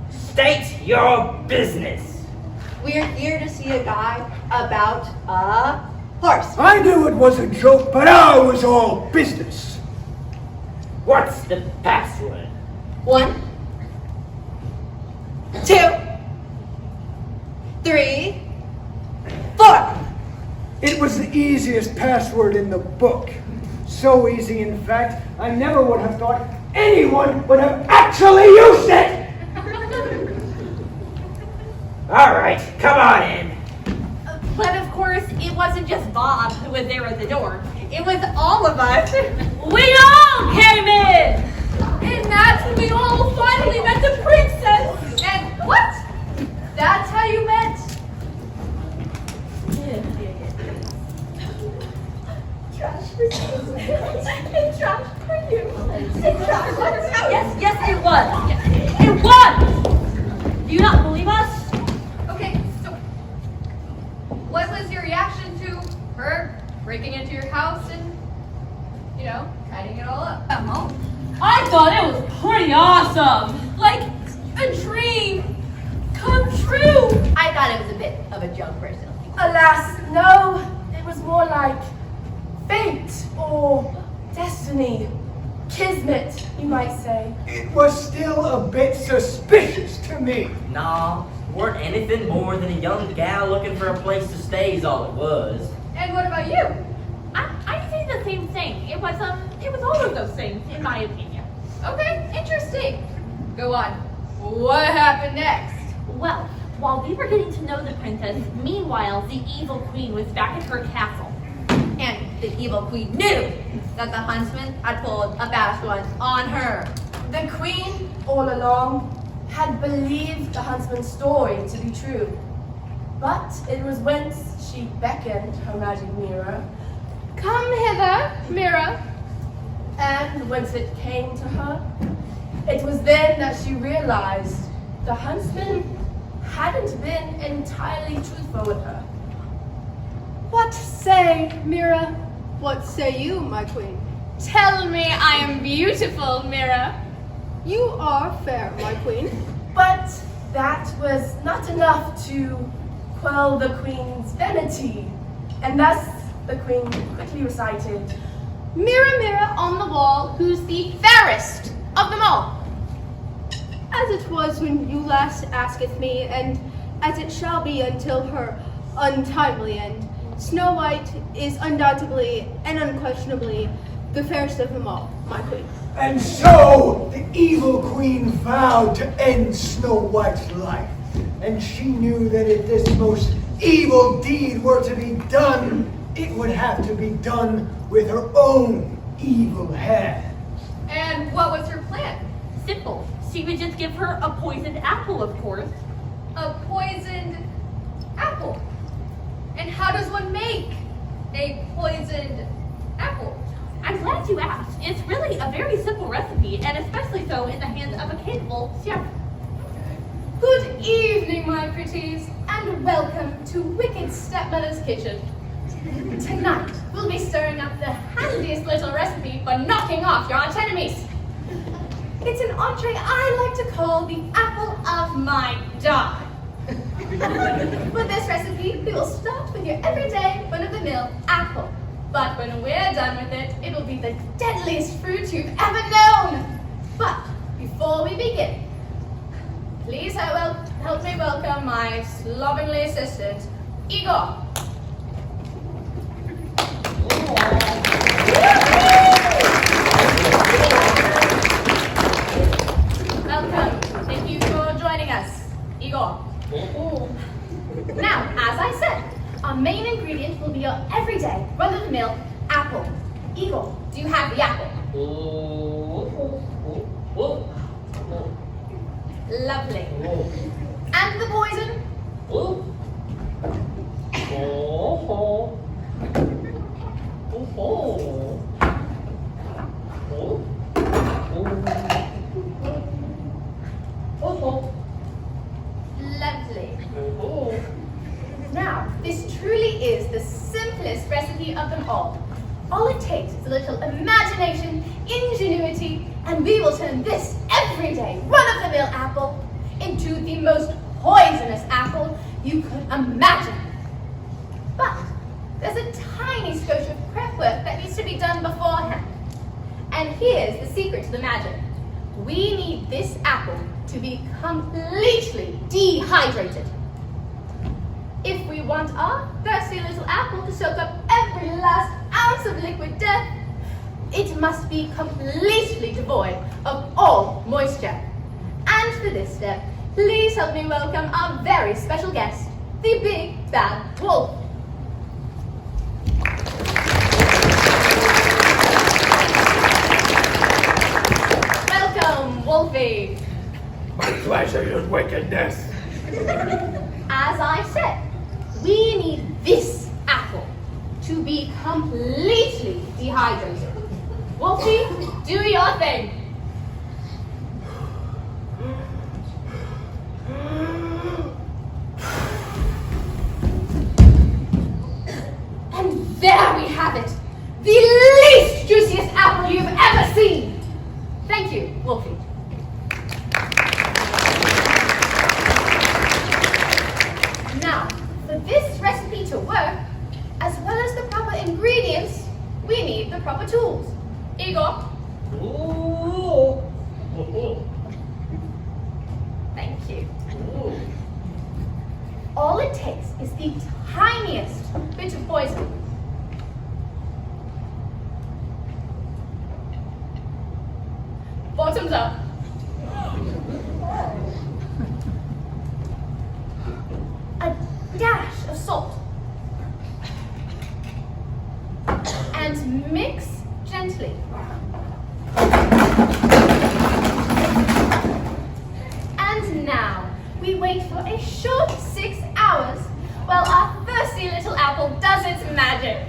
State your business. We're here to see a guy about a horse. I knew it was a joke, but I was all business. What's the password? 1, 2, 3, 4. It was the easiest password in the book. So easy, in fact, I never would have thought anyone would have actually used it! All right, come on in. But of course, it wasn't just Bob who was there at the door. It was all of us. We all came in! And that's when we all finally met the princess. And what? That's how you met? Trash for you. And trash for you. And trash for you. Yes, it was. It was! Do you not believe us? Okay, so what was your reaction to her breaking into your house and, tidying it all up? I thought it was pretty awesome. Like a dream come true. I thought it was a bit of a joke, personally. Alas, no. It was more like fate or destiny. Kismet, you might say. It was still a bit suspicious to me. Nah, weren't anything more than a young gal looking for a place to stay is all it was. And what about you? I say the same thing. It was all of those things, in my opinion. Okay, interesting. Go on. What happened next? Well, while we were getting to know the princess, meanwhile, the evil queen was back at her castle. And the evil queen knew that the huntsman had pulled a fast one on her. The queen, all along, had believed the huntsman's story to be true. But it was when she beckoned her magic mirror, Come hither, Mira. and whence it came to her, it was then that she realized the huntsman hadn't been entirely truthful with her. What say, Mira? What say you, my queen? Tell me I am beautiful, Mira. You are fair, my queen. But that was not enough to quell the queen's vanity, and thus the queen quickly recited, Mirror, mirror on the wall, who's the fairest of them all. As it was when you last asketh me, and as it shall be until her untimely end, Snow White is undoubtedly and unquestionably the fairest of them all, my queen. And so the evil queen vowed to end Snow White's life. And she knew that if this most evil deed were to be done, it would have to be done with her own evil hand. And what was her plan? Simple. She would just give her a poisoned apple, of course. A poisoned apple. And how does one make a poisoned apple? I'm glad you asked. It's really a very simple recipe, and especially so in the hands of a capable chef. Good evening, my pretties, and welcome to Wicked Stepmother's Kitchen. Tonight, we'll be stirring up the handiest little recipe for knocking off your arch enemies. It's an entree I like to call the apple of my dog. With this recipe, we will start with your everyday, run-of-the-mill apple. But when we're done with it, it will be the deadliest fruit you've ever known. But before we begin, please help me welcome my slovenly assistant, Igor. Welcome. Thank you for joining us, Igor. Now, as I said, our main ingredient will be your everyday, run-of-the-mill apple. Igor, do you have the apple? Lovely. And the poison? Lovely. Now, this truly is the simplest recipe of them all. All it takes is a little imagination, ingenuity, and we will turn this everyday, run-of-the-mill apple into the most poisonous apple you could imagine. But there's a tiny skosh of prep work that needs to be done beforehand. And here's the secret to the magic. We need this apple to be completely dehydrated. If we want our thirsty little apple to soak up every last ounce of liquid death, it must be completely devoid of all moisture. And for this step, please help me welcome our very special guest, the Big Bad Wolf. Welcome, Wolfie. My pleasure, your wickedness. As I said, we need this apple to be completely dehydrated. Wolfie, do your thing. And there we have it. The least juiciest apple you've ever seen. Thank you, Wolfie. Now, for this recipe to work, as well as the proper ingredients, we need the proper tools. Igor. Thank you. All it takes is the tiniest bit of poison. Bottoms up. A dash of salt. And mix gently. And now, we wait for a short 6 hours while our thirsty little apple does its magic.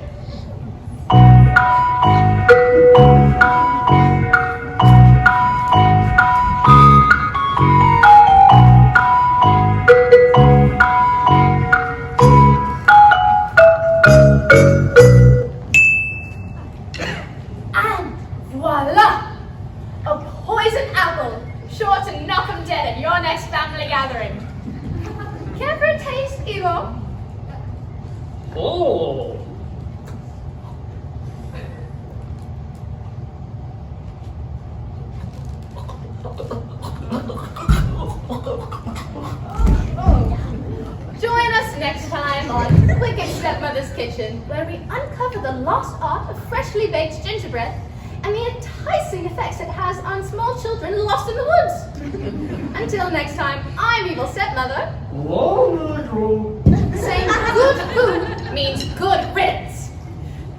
And voila! A poison apple, sure to knock 'em dead at your next family gathering. Care for a taste, Igor? Oh. stepmother's kitchen, where we uncover the lost art of freshly baked gingerbread and the enticing effects it has on small children lost in the woods. Until next time, I'm Evil Stepmother, saying good food means good riddance.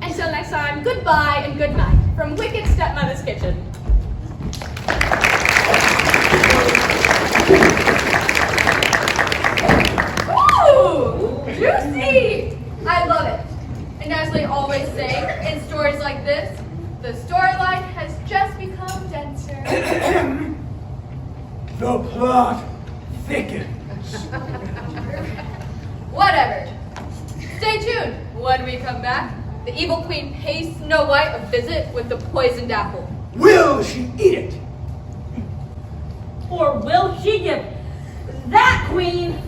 Until next time, goodbye and good night from Wicked Stepmother's Kitchen. Ooh, juicy! I love it. And as they always say in stories like this, the storyline has just become denser. The plot thickens. Whatever. Stay tuned. When we come back, the evil queen pays Snow White a visit with the poisoned apple. Will she eat it? Or will she give that queen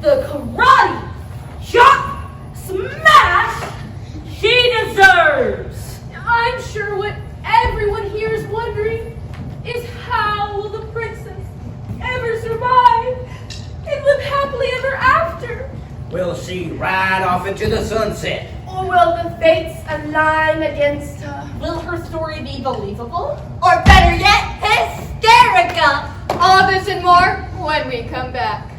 the karate chop smash she deserves? I'm sure what everyone here is wondering is how will the princess ever survive and live happily ever after? Will she ride off into the sunset? Or will the fates align against her? Will her story be believable? Or better yet, hysterical? All this and more when we come back.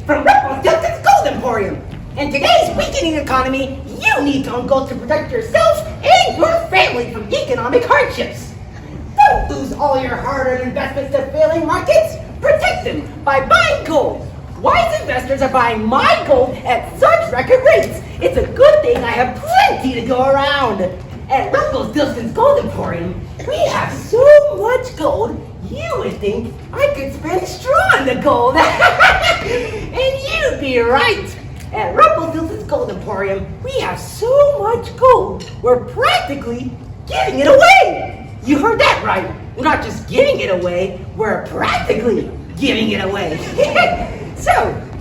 From Rumpelstiltskin's Gold Emporium. In today's weakening economy, you need to own gold to protect yourself and your family from economic hardships. Don't lose all your hard-earned investments to failing markets. Protect them by buying gold. Wise investors are buying my gold at such record rates. It's a good thing I have plenty to go around. At Rumpelstiltskin's Gold Emporium, we have so much gold, you would think I could spend straw on the gold. And you'd be right. At Rumpelstiltskin's Gold Emporium, we have so much gold, we're practically giving it away. You heard that right. We're not just giving it away, we're practically giving it away. So,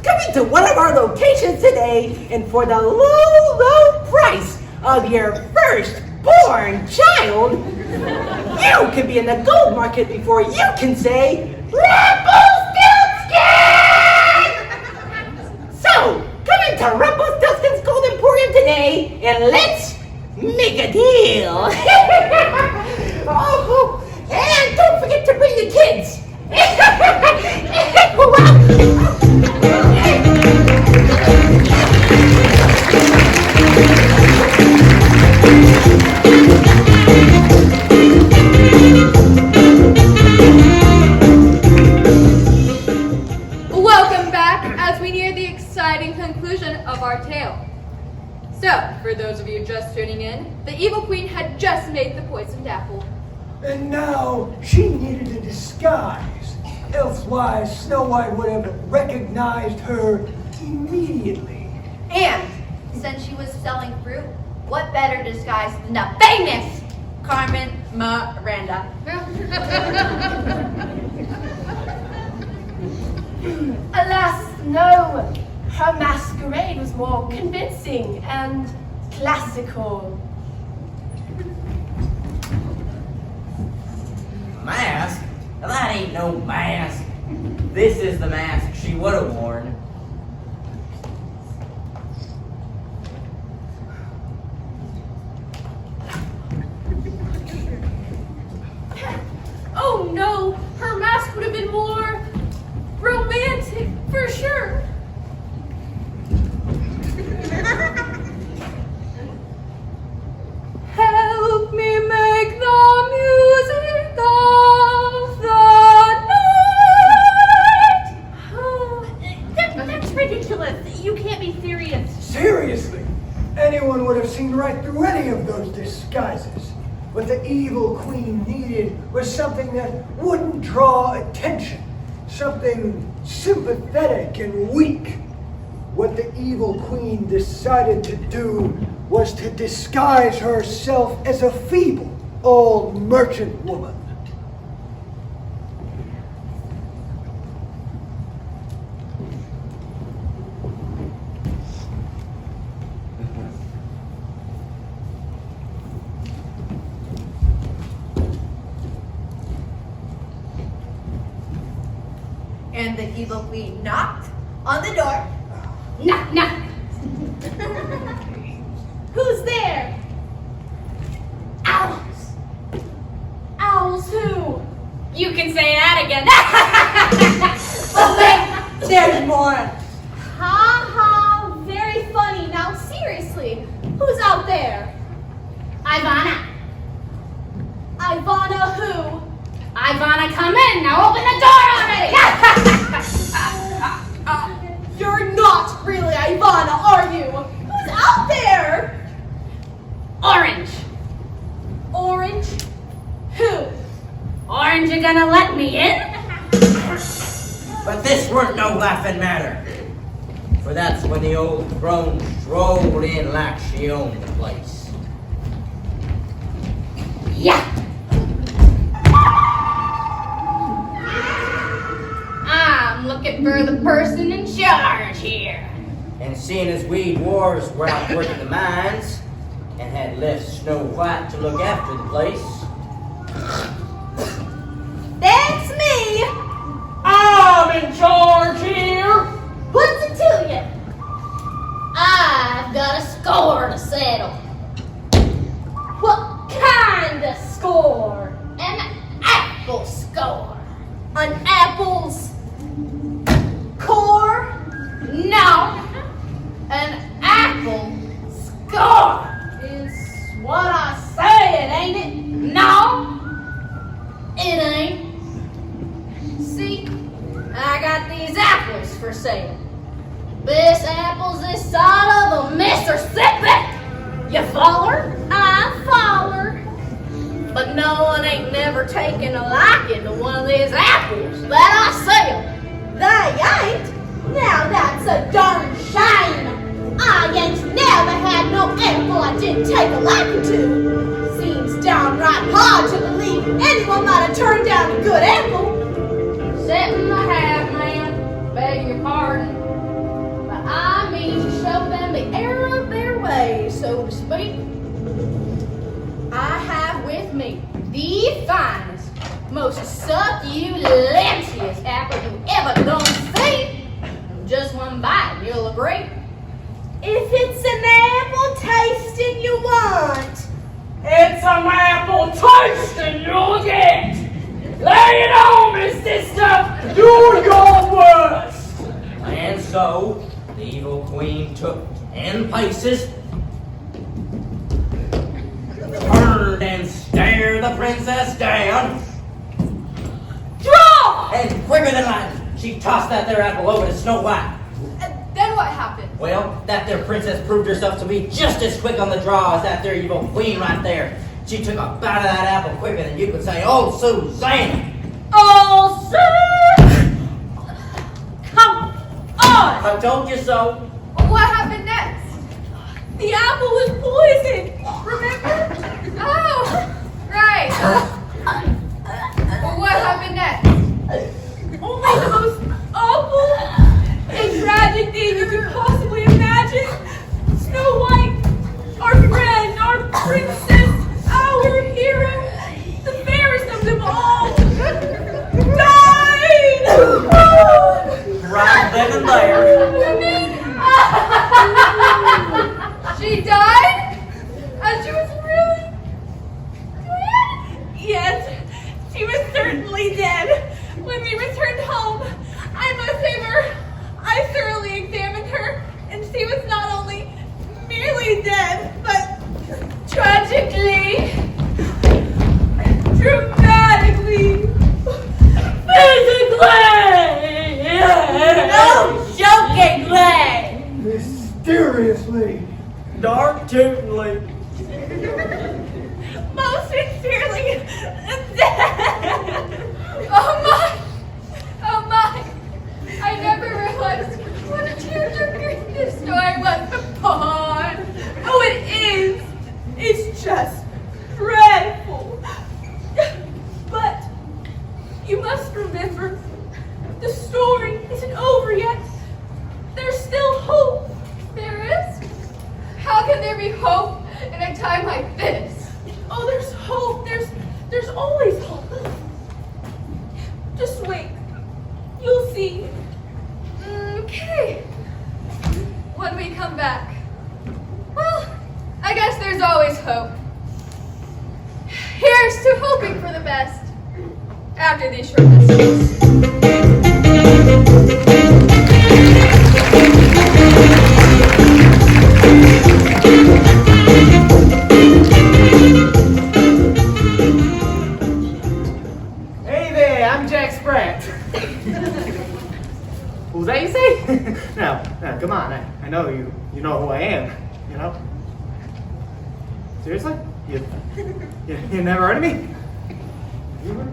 come into one of our locations today, and for the low price of your firstborn child, you can be in the gold market before you can say, Rumpelstiltskin! So, come into Rumpelstiltskin's Gold Emporium today, and let's make a deal. Oh, and don't forget to bring your kids. Welcome back as we near the exciting conclusion of our tale. So, for those of you just tuning in, the evil queen had just made the poisoned apple. And now she needed a disguise. Elsewise, Snow White would have recognized her immediately. And since she was selling fruit, what better disguise than the famous Carmen Miranda? Alas, no. Her masquerade was more convincing and classical. Mask? Now that ain't no mask. This is the mask she would have worn. Oh no, her mask would have been more romantic, for sure. Help me make the music of the night. That's ridiculous. You can't be serious. Seriously, anyone would have seen right through any of those disguises. What the evil queen needed was something that wouldn't draw attention, something sympathetic and weak. What the evil queen decided to do was to disguise herself as a feeble old merchant woman. and the evil queen knocked on the door. Knock, knock. Who's there? Owls. Owls who? You can say that again. Oh wait, there's more. Ha ha, very funny. Now seriously, who's out there? Ivana. Ivana who? Ivana, come in. Now open the door already. You're not really Ivana, are you? Who's out there? Orange. Orange? Who? Orange, you gonna let me in? But this weren't no laughing matter. For that's when the old crone strolled in like she owned the place. Yeah. I'm looking for the person in charge here. And seeing as we dwarves were out working the mines and had left Snow White to look after the place, That's me! I'm in charge here. What's it to you? I've got a score to settle. What kind of score? An apple score. An apple's core? No. An apple score. Is what I said, ain't it? No. It ain't. See? I got these apples for sale. Best apples this side of the Mississippi. You follow? I follow. But no one ain't never taken a liking to one of these apples that I sell. They ain't? Now that's a darn shame. I ain't never had no apple I didn't take a liking to. Seems downright hard to believe anyone might have turned down a good apple. Setting the hat, man. Beg your pardon. But I mean to show them the error of their ways, so to speak. I have with me the finest, most succulentiest apple you ever gonna see. Just one bite, you'll agree. If it's an apple tasting you want. It's an apple tasting you'll get. Lay it on me, sister. Do your worst. and so the evil queen took 10 paces, turned and stared the princess down. Draw! And quicker than lightning, she tossed that there apple over to Snow White. Then what happened? Well, that there princess proved herself to be just as quick on the draw as that there evil queen right there. She took a bite of that apple quicker than you could say, "Oh, Susanna!" Oh, sir! Come on! I told you so. What happened next? The apple was poisoned. Remember? Oh, right. What happened next? Only the most awful and tragic thing you could possibly imagine. Snow White, our friend, our princess, our hero, the fairest of them all, died! Right then and there. She died? And she was really dead? Yes, she was certainly dead. When we returned home, I must say I thoroughly examined her, and she was not only merely dead, but tragically, dramatically, physically, No jokingly! Mysteriously. Dark tootingly. most sincerely dead. Oh my! Oh my! I never realized what a tearjerker this story was upon. Oh, it is. It's just dreadful. But you must remember, the story isn't over yet. There's still hope. There is? How can there be hope in a time like this? Oh, there's hope. There's always hope. Just wait. You'll see. come back. Well, I guess there's always hope. Here's to hoping for the best after these short messages. Hey there, I'm Jack Spratt. Who's that you say? No, come on. I know you know who I am, you know? Seriously? You never heard of me? You heard of me?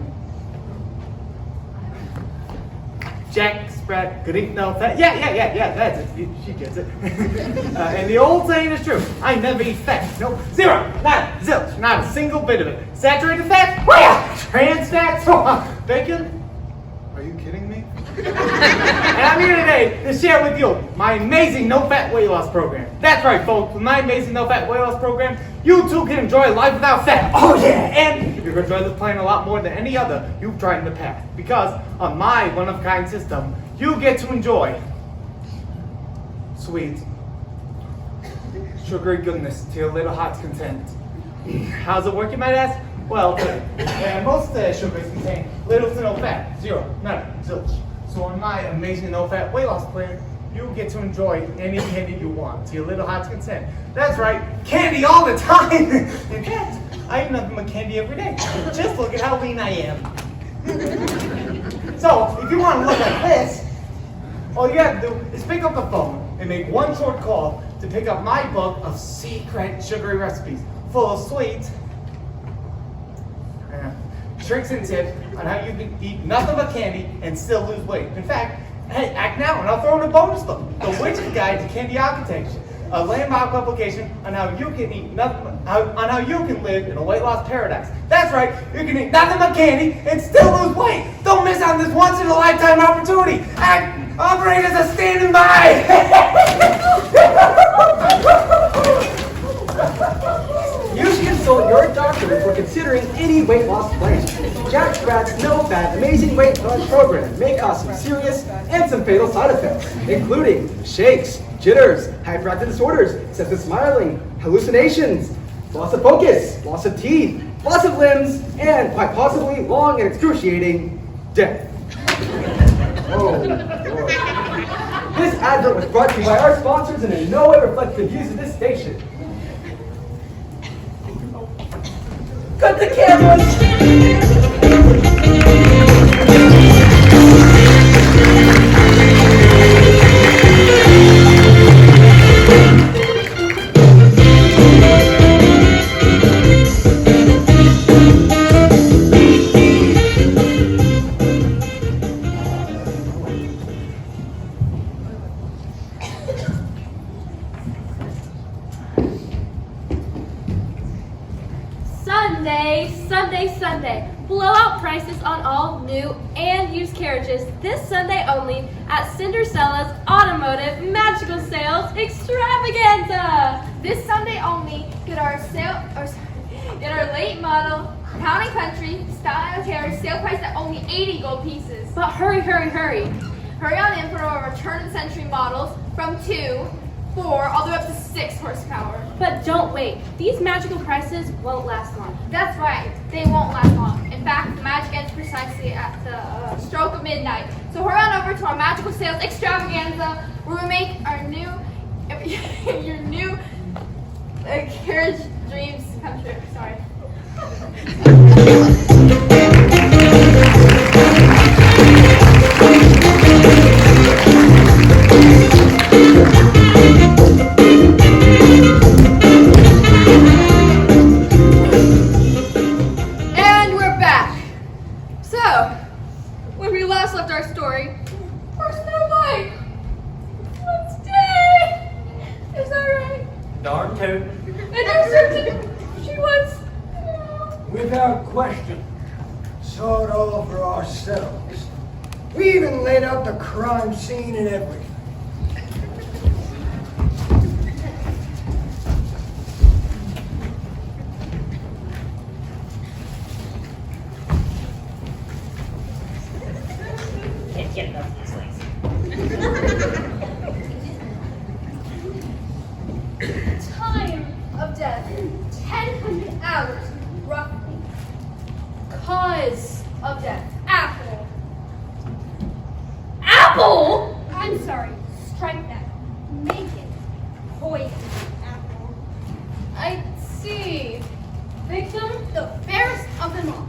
Jack Spratt, good evening, no fat. Yeah, that's it. She gets it. And the old saying is true. I never eat fat. No, zero, not zilch, not a single bit of it. Saturated fat? Trans fat? Bacon? Are you kidding me? And I'm here today to share with you my amazing no-fat weight loss program. That's right, folks. With my amazing no-fat weight loss program, you too can enjoy life without fat. Oh yeah! And you're going to enjoy this plan a lot more than any other you've tried in the past. Because on my one-of-a-kind system, you get to enjoy sweet, sugary goodness to your little heart's content. How's it work, you might ask? Well, most sugars contain little to no fat. Zero, none, zilch. So on my amazing no-fat weight loss plan, you get to enjoy any candy you want to your little heart's content. That's right, candy all the time. In fact, I eat nothing but candy every day. Just look at how lean I am. So, if you want to look like this, all you have to do is pick up the phone and make one short call to pick up my book of secret sugary recipes full of sweet tricks and tips on how you can eat nothing but candy and still lose weight. In fact, hey, act now and I'll throw in a bonus book, The Witch's Guide to Candy Architecture, a landmark publication on how you can eat nothing, on how you can live in a weight loss paradise. That's right, you can eat nothing but candy and still lose weight. Don't miss out on this once in a lifetime opportunity. Operators are standing by. You should consult your doctor before considering any weight loss plan. Jack Spratt's no-fat amazing weight loss program may cause some serious and some fatal side effects, including shakes, jitters, hyperactive disorders, excessive smiling, hallucinations, loss of focus, loss of teeth, loss of limbs, and quite possibly long and excruciating death. Oh, Lord. This advert was brought to you by our sponsors and in no way reflects the views of this station. Cut the cameras! Sunday. Blowout prices on all new and used carriages this Sunday only at Cinderella's Automotive Magical Sales Extravaganza. This Sunday only, get our late model Town and Country style carriage sale price at only 80 gold pieces. But hurry. Hurry on in for our return of the century models from 2, 4, all the way up to 6 horsepower. But don't wait. These magical prices won't last long. That's right. They won't last long. In fact, the magic ends precisely at the stroke of midnight. So hurry on over to our magical sales extravaganza where we make our new, your new carriage dreams come true. Sorry. And we're back. So, when we last left our story, our Snow White was dead. Is that right? Darn tootin'. And you're certain she was. Without question. Saw it all for ourselves. We even laid out the crime scene and everything. Time of death, 1000 hours, roughly. Cause of death. Apple. Apple? I'm sorry, strike that. Make it poison apple. I see. Victim? The fairest of them all.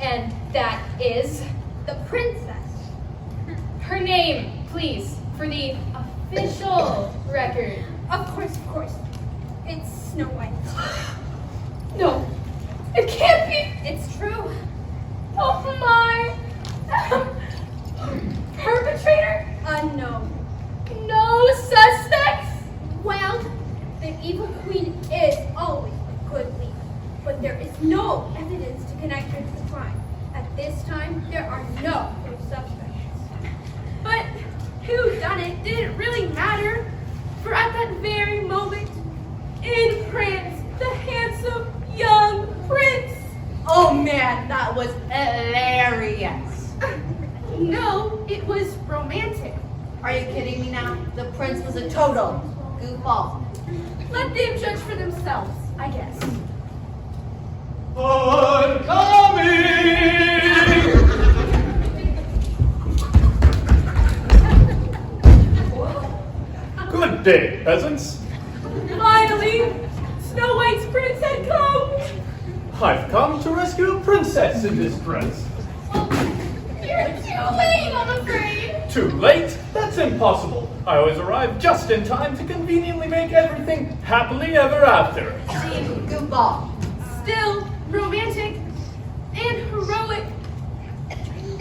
And that is The princess. her name, please, for the official record. Of course. It's Snow White. No, it can't be. It's true. Oh my. Perpetrator? Unknown. No suspects? Well, the evil queen is always a good leader, but there is no evidence to connect her to the crime. At this time, there are no suspects. But who done it didn't really matter. For at that very moment, in pranced the handsome young prince. Oh man, that was hilarious. No, it was romantic. Are you kidding me now? The prince was a total goofball. Let them judge for themselves, I guess. I'm coming! Good day, peasants. Finally, Snow White's prince had come. I've come to rescue a princess in distress. You're too late, I'm afraid. Too late? That's impossible. I always arrive just in time to conveniently make everything happily ever after. See, goofball. Still romantic and heroic.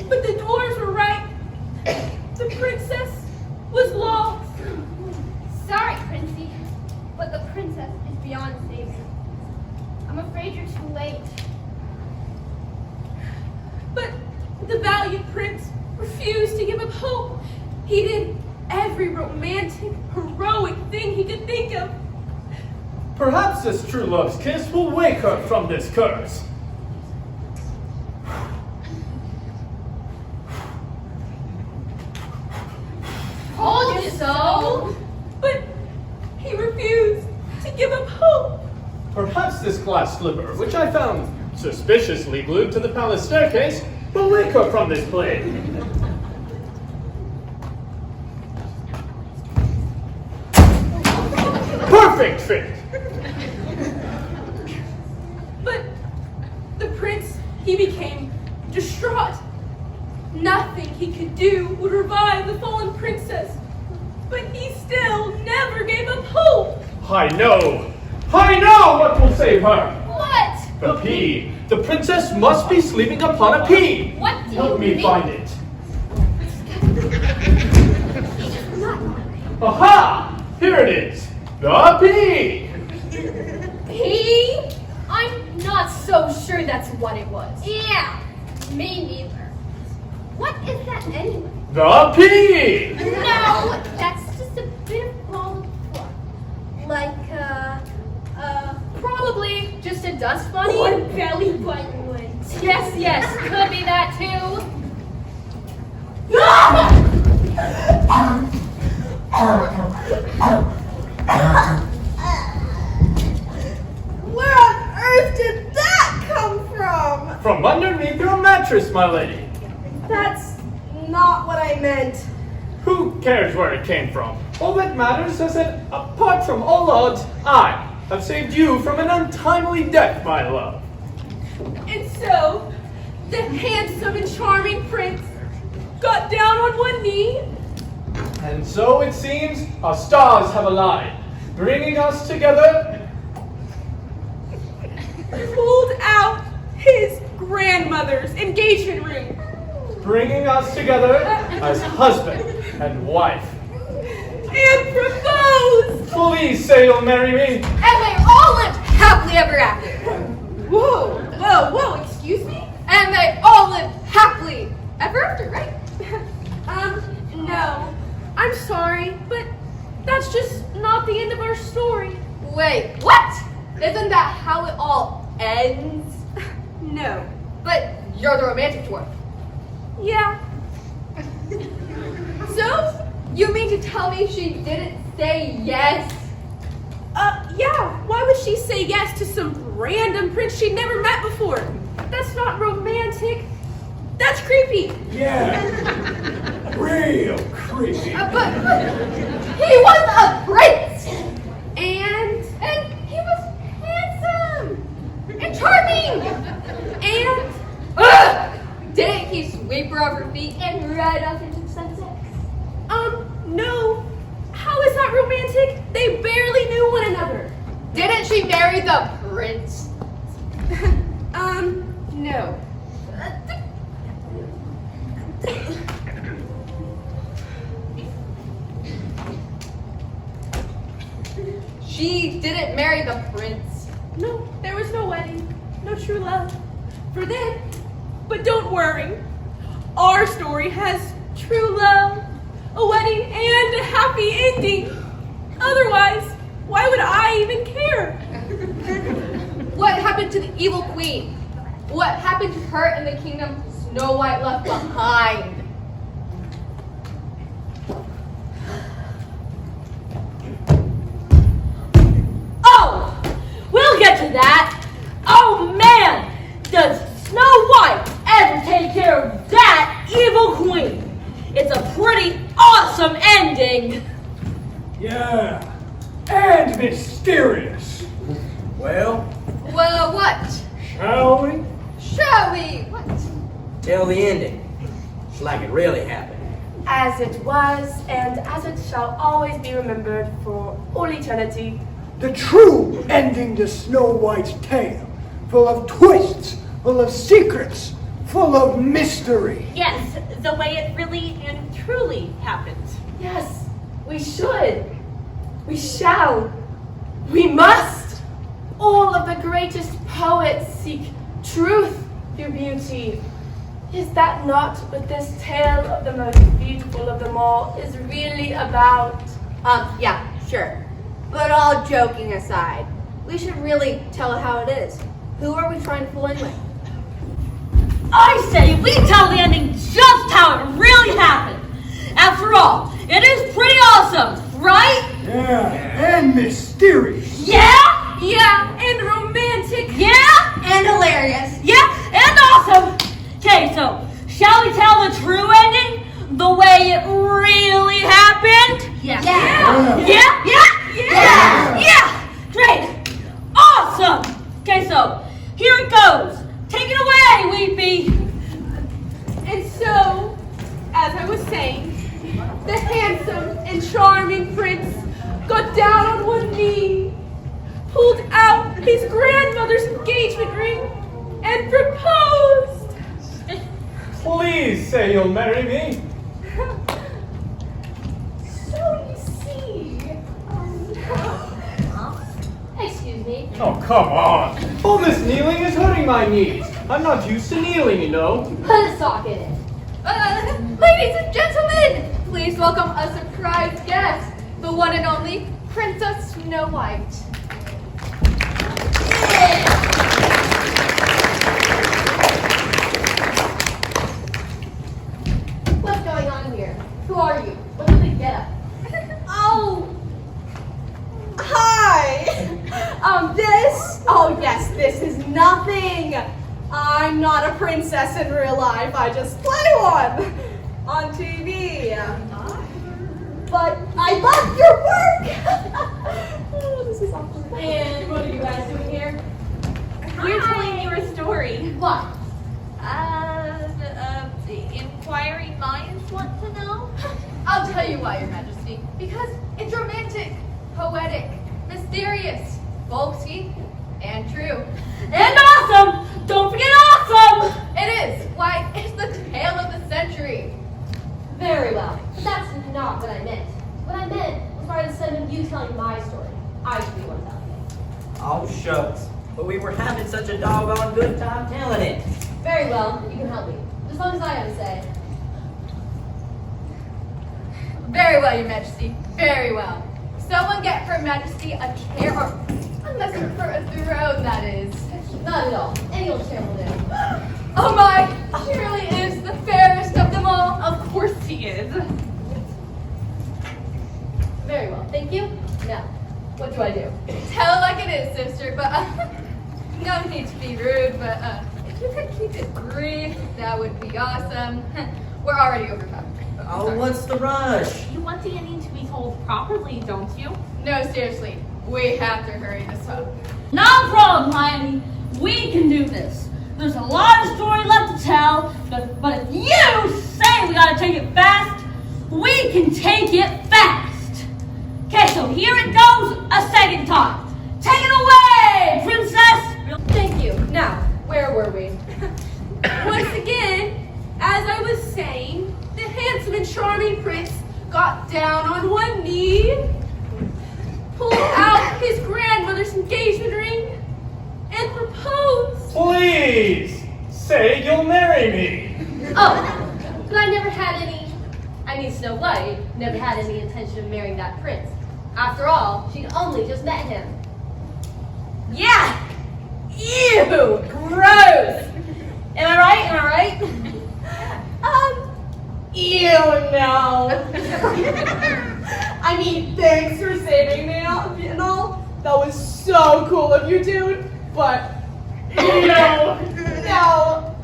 But the dwarves were right. The princess was lost. Sorry, Princey, but the princess is beyond saving. I'm afraid you're too late. But the valiant prince refused to give up hope. He did every romantic, heroic thing he could think of. Perhaps this true love's kiss will wake her from this curse. Told you so. But he refused to give up hope. Perhaps this glass slipper, which I found suspiciously glued to the palace staircase, will wake her from this plague. Perfect fit! But the prince, he became distraught. Nothing he could do would revive the fallen princess. But he still never gave up hope. I know what will save her. What? The pea. The princess must be sleeping upon a pea. What do Help you me mean? find it. Aha! Here it is. The pea. Pea? I'm not so sure that's what it was. Yeah, me neither. What is that anyway? The pea. No, that's just a bit of ball of fluff. Like, Probably just a dust bunny. or belly button ones. Yes, could be that too. Where on earth did that come from? From underneath your mattress, my lady. That's not what I meant. Who cares where it came from? All that matters is that, apart from all odds, I have saved you from an untimely death, my love. And so, the handsome and charming prince got down on one knee. And so it seems our stars have aligned, bringing us together. Pulled out his grandmother's engagement ring. Bringing us together as husband and wife. And proposed. Please say you'll marry me. And they all lived happily ever after. Whoa, excuse me? And they all lived happily ever after, right? No. I'm sorry, but that's just not the end of our story. Wait, what? Isn't that how it all ends? No. But you're the romantic dwarf. Yeah. So, you mean to tell me she didn't say yes? she say yes to some random prince she'd never met before? That's not romantic. That's creepy. Yeah. Real creepy. But he was a prince! And he was handsome! And charming! And didn't he sweep her off her feet and ride off into the sunset? No. How is that romantic? They barely knew one another. Didn't she marry the prince? No. She didn't marry the prince. No, there was no wedding. No true love. For them. But don't worry. Our story has true love, a wedding, and a happy ending. Otherwise, why would I even care? What happened to the evil queen? What happened to her and the kingdom Snow White left behind? Oh, we'll get to that. Oh man, does Snow White ever take care of that evil queen? It's a pretty awesome ending. Yeah. And mysterious. Well, Well, what? Shall we? Shall we? What? tell the ending. It's like it really happened. As it was, and as it shall always be remembered for all eternity. The true ending to Snow White's tale. Full of twists, full of secrets, full of mystery. Yes, the way it really and truly happened. Yes, we should. We shall. We must. All of the greatest poets seek truth through beauty. Is that not what this tale of the most beautiful of them all is really about? Yeah, sure. But all joking aside, we should really tell it how it is. Who are we trying to fool anyway? I say we tell the ending just how it really happened. After all, it is pretty awesome, right? Yeah. And mysterious. Yeah? Yeah, and romantic. Yeah? And hilarious. Yeah, and awesome. Okay, so shall we tell the true ending? The way it really happened? Yeah. Yeah? Yeah! Great! Awesome! Okay, so here it goes. Take it away, Weepy. And so, as I was saying, the handsome and charming prince got down on one knee, pulled out his grandmother's engagement ring, and proposed. Please say you'll marry me. So you see, Excuse me. Oh, come on. All this kneeling is hurting my knees. I'm not used to kneeling, you know. Put a sock in it. Ladies and gentlemen, please welcome a surprise guest, the one and only Princess Snow White. What's going on here? Who are you? What's the big getup? oh, hi. This is nothing. I'm not a princess in real life. I just play one on TV. But I love your work. Oh, this is awkward. And what are you guys doing here? We're telling you a story. What? The inquiring minds want to know? I'll tell you why, Your Majesty. Because it's romantic, poetic, mysterious, folksy, and true. And awesome! Don't forget awesome! It is. Why, it's the tale of the century. Very well. But that's not what I meant. What I meant was rather instead of you telling my story, I should be one telling it. Oh, shucks. But we were having such a doggone good time telling it. Very well. You can help me. As long as I have a say. Very well, Your Majesty. Very well. Someone get Her Majesty a chair, or unless you prefer a throne, that is. Not at all. Any old chair will do. Oh my, she really is the fairest of them all. Of course he is. Very well. Thank you. Now, What do I do? Tell it like it is, sister, but no need to be rude, but if you could keep it brief, that would be awesome. We're already overcome. Oh, what's the rush? You want Danny to be told properly, don't you? No, seriously, we have to hurry this up. No problem, Hermione. We can do this. There's a lot of story left to tell, but if you say we gotta take it fast, we can take it fast. Okay, so here it goes a second time. Take it away, princess. Thank you. Now, where were we? Once again, as I was saying, the handsome and charming prince got down on one knee, pulled out his grandmother's engagement ring, and proposed. Please, say you'll marry me. Oh, but I never had any. Snow White never had any intention of marrying that prince. After all, she'd only just met him. Yeah. Ew. Gross. Am I right? Ew, no. I mean, thanks for saving me and all. That was so cool of you, dude. But, no,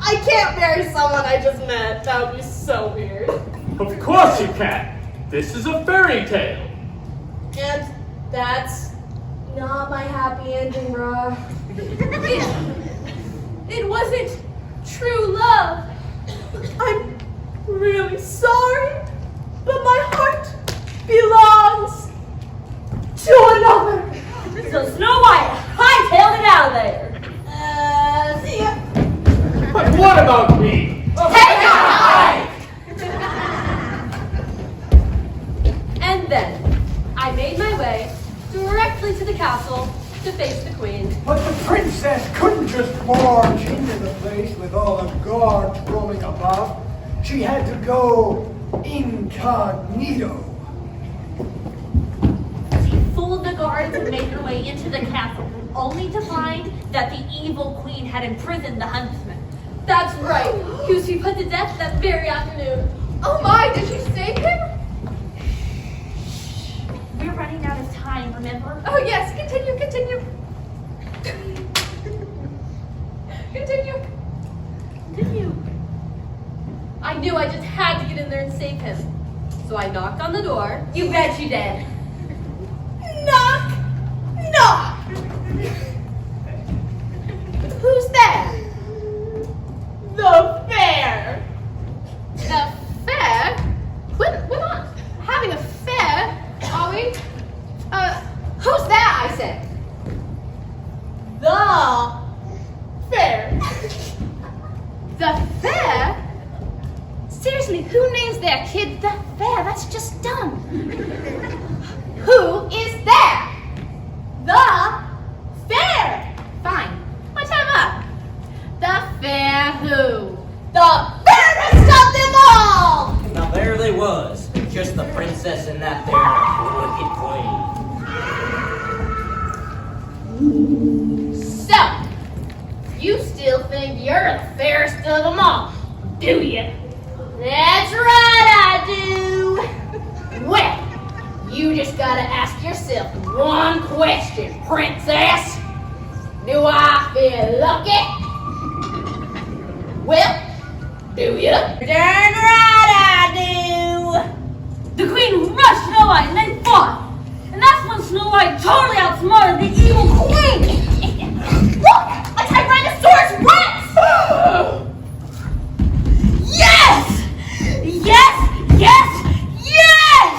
I can't marry someone I just met. That would be so weird. Of course you can. This is a fairy tale. And that's not my happy ending, bruh. It wasn't true love. I'm really sorry, but my heart belongs to another. So Snow White hightailed it out of there. See ya. But what about me? Take a hike! And then, I made my way directly to the castle to face the queen. But the princess couldn't just barge into the place with all the guards roaming above. She had to go incognito. She fooled the guards and made her way into the castle, only to find that the evil queen had imprisoned the huntsman. That's right. He was to be put to death that very afternoon. Oh my, did you save him? We're running out of time, remember? Oh yes, continue. Continue. I knew I just had to get in there and save him. So I knocked on the door. You bet you did. Knock! Who's there? The fair. The fair? We're not having a fair, are we? Who's that, I said? The fair. The fair? Seriously, who names their kid the fair? That's just dumb. Who is there? The fair. Fine. My time up. The fair who? The fairest of them all! Now there they was, just the princess and that there wicked queen. So, you still think you're the fairest of them all, do you? That's right, I do. Well, you just gotta ask yourself one question, princess. Do I feel lucky? Well, do you? Darn right I do. The queen rushed Snow White and they fought. And that's when Snow White totally outsmarted the evil queen. Look! A Tyrannosaurus Rex! Yes! Yes! Yes! Yes!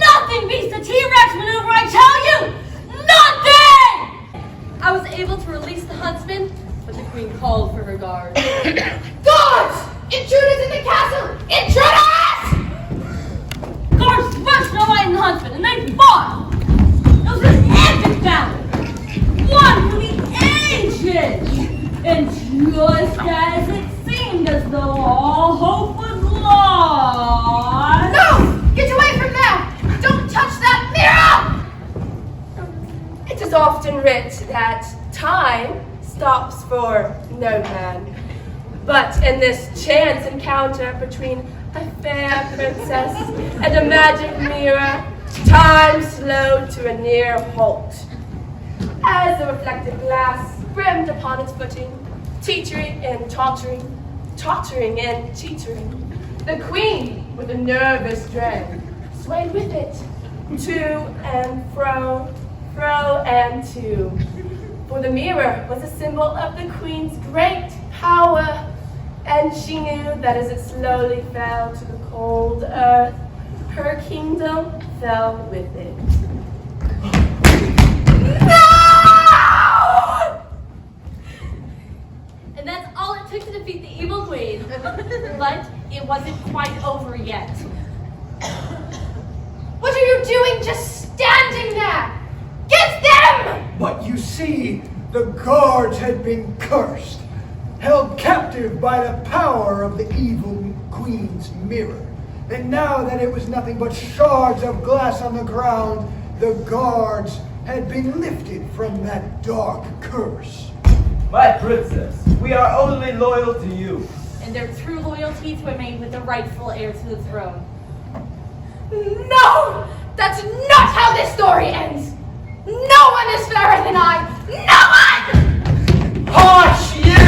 Nothing beats the T-Rex maneuver, I tell you! Nothing! I was able to release the huntsman, but the queen called for her guards. Guards! Intruders in the castle! Intruders! Guards rushed Snow White and the huntsman, and they fought. It was an epic battle. One for the ages. And just as it seemed as though all hope was lost. No! Get away from there! Don't touch that mirror! It is often writ that time stops for no man. But in this chance encounter between a fair princess and a magic mirror, Time slowed to a near halt, as the reflected glass brimmed upon its footing, teetering and tottering, tottering and teetering. The queen, with a nervous dread, swayed with it, to and fro, fro and to. For the mirror was a symbol of the queen's great power, and she knew that as it slowly fell to the cold earth, her kingdom fell with it. No! And that's all it took to defeat the evil queen. But it wasn't quite over yet. What are you doing just standing there? Get them! But you see, the guards had been cursed, held captive by the power of the evil queen's mirror. And now that it was nothing but shards of glass on the ground, the guards had been lifted from that dark curse. My princess, we are only loyal to you. And their true loyalties remain with the rightful heir to the throne. No! That's not how this story ends! No one is fairer than I! No one! Hush, you!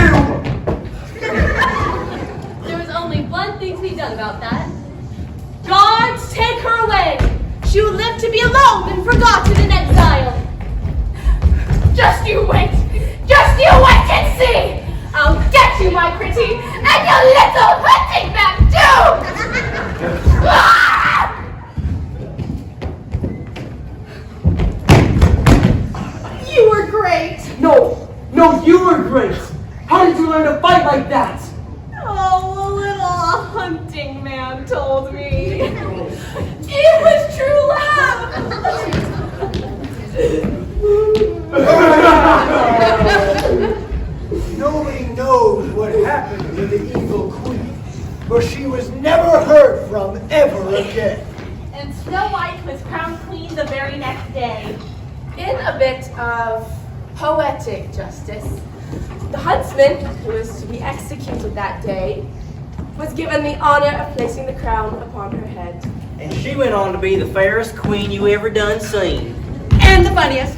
There was only one thing to be done about that. Gods, take her away! She will live to be alone and forgotten in exile. Just you wait! Just you wait and see! I'll get you, my pretty, and your little hunting bag too! Ah! You were great! No, you were great. How did you learn to fight like that? Oh, a little hunting man told me. It was true love! Nobody knows what happened to the evil queen, for she was never heard from ever again. And Snow White was crowned queen the very next day. In a bit of poetic justice, the huntsman, who was to be executed that day, was given the honor of placing the crown upon her head. And she went on to be the fairest queen you ever done seen. And the funniest.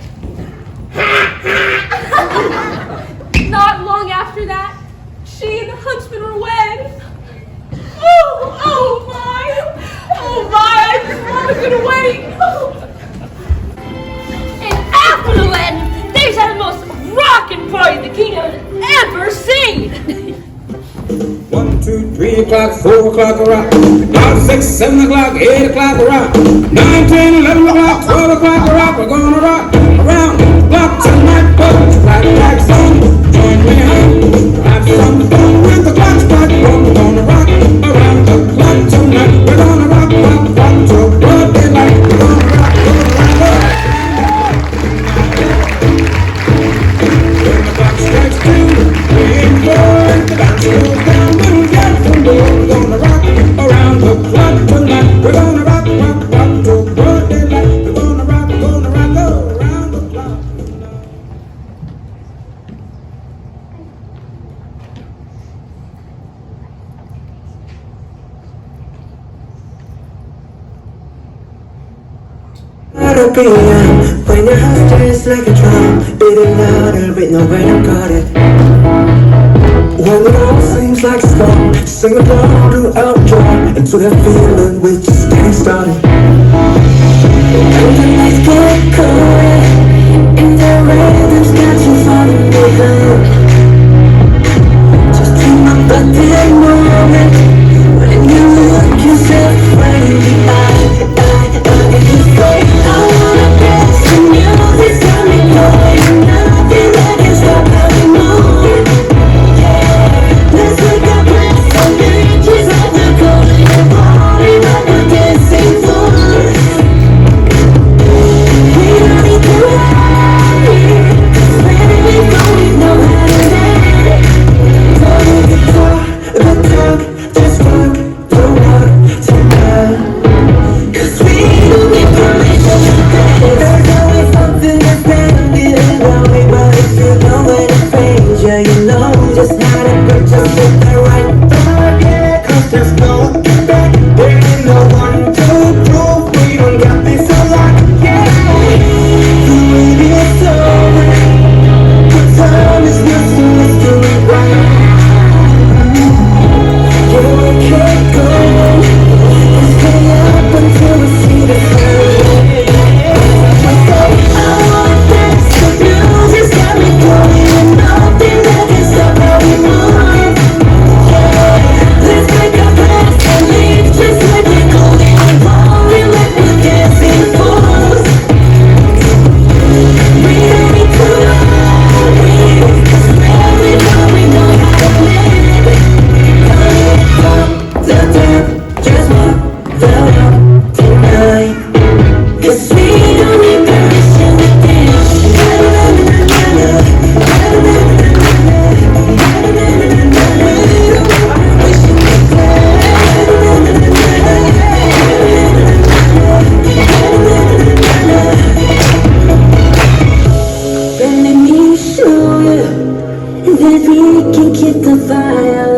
Not long after that, she and the huntsman were wed. Oh my, I just wasn't wait. And after the wedding, they had the most rockin' party the king had ever seen. 1, 2, 3 o'clock, 4 o'clock, a rock. 5, 6, 7 o'clock, 8 o'clock, a rock. 9, 10, 11 o'clock, 12 o'clock, a rock. We're gonna rock around the clock tonight. But like song, join me on. Have some fun with the clock strike. We're gonna rock around the clock tonight. We're gonna rock till broad daylight. We're gonna rock. When the clock strikes 2, 3, 4, the bounce goes down. We're gonna rock around the clock tonight. We're gonna rock till broad daylight. We're gonna rock around the clock tonight. When your heart just like a drum, beating louder with nowhere to cut it. When it all seems like it's gone, sing along to outdraw into that feeling we just can't start it. And the nights get colder, and the rhythm's got you falling behind. Just dream about that moment when you look yourself right in the eye, and you say, I wanna dance to music, got me going, nothing that can stop us moving. Let's wake up, let's go, just like the golden party that we're dancing for. We don't need to fire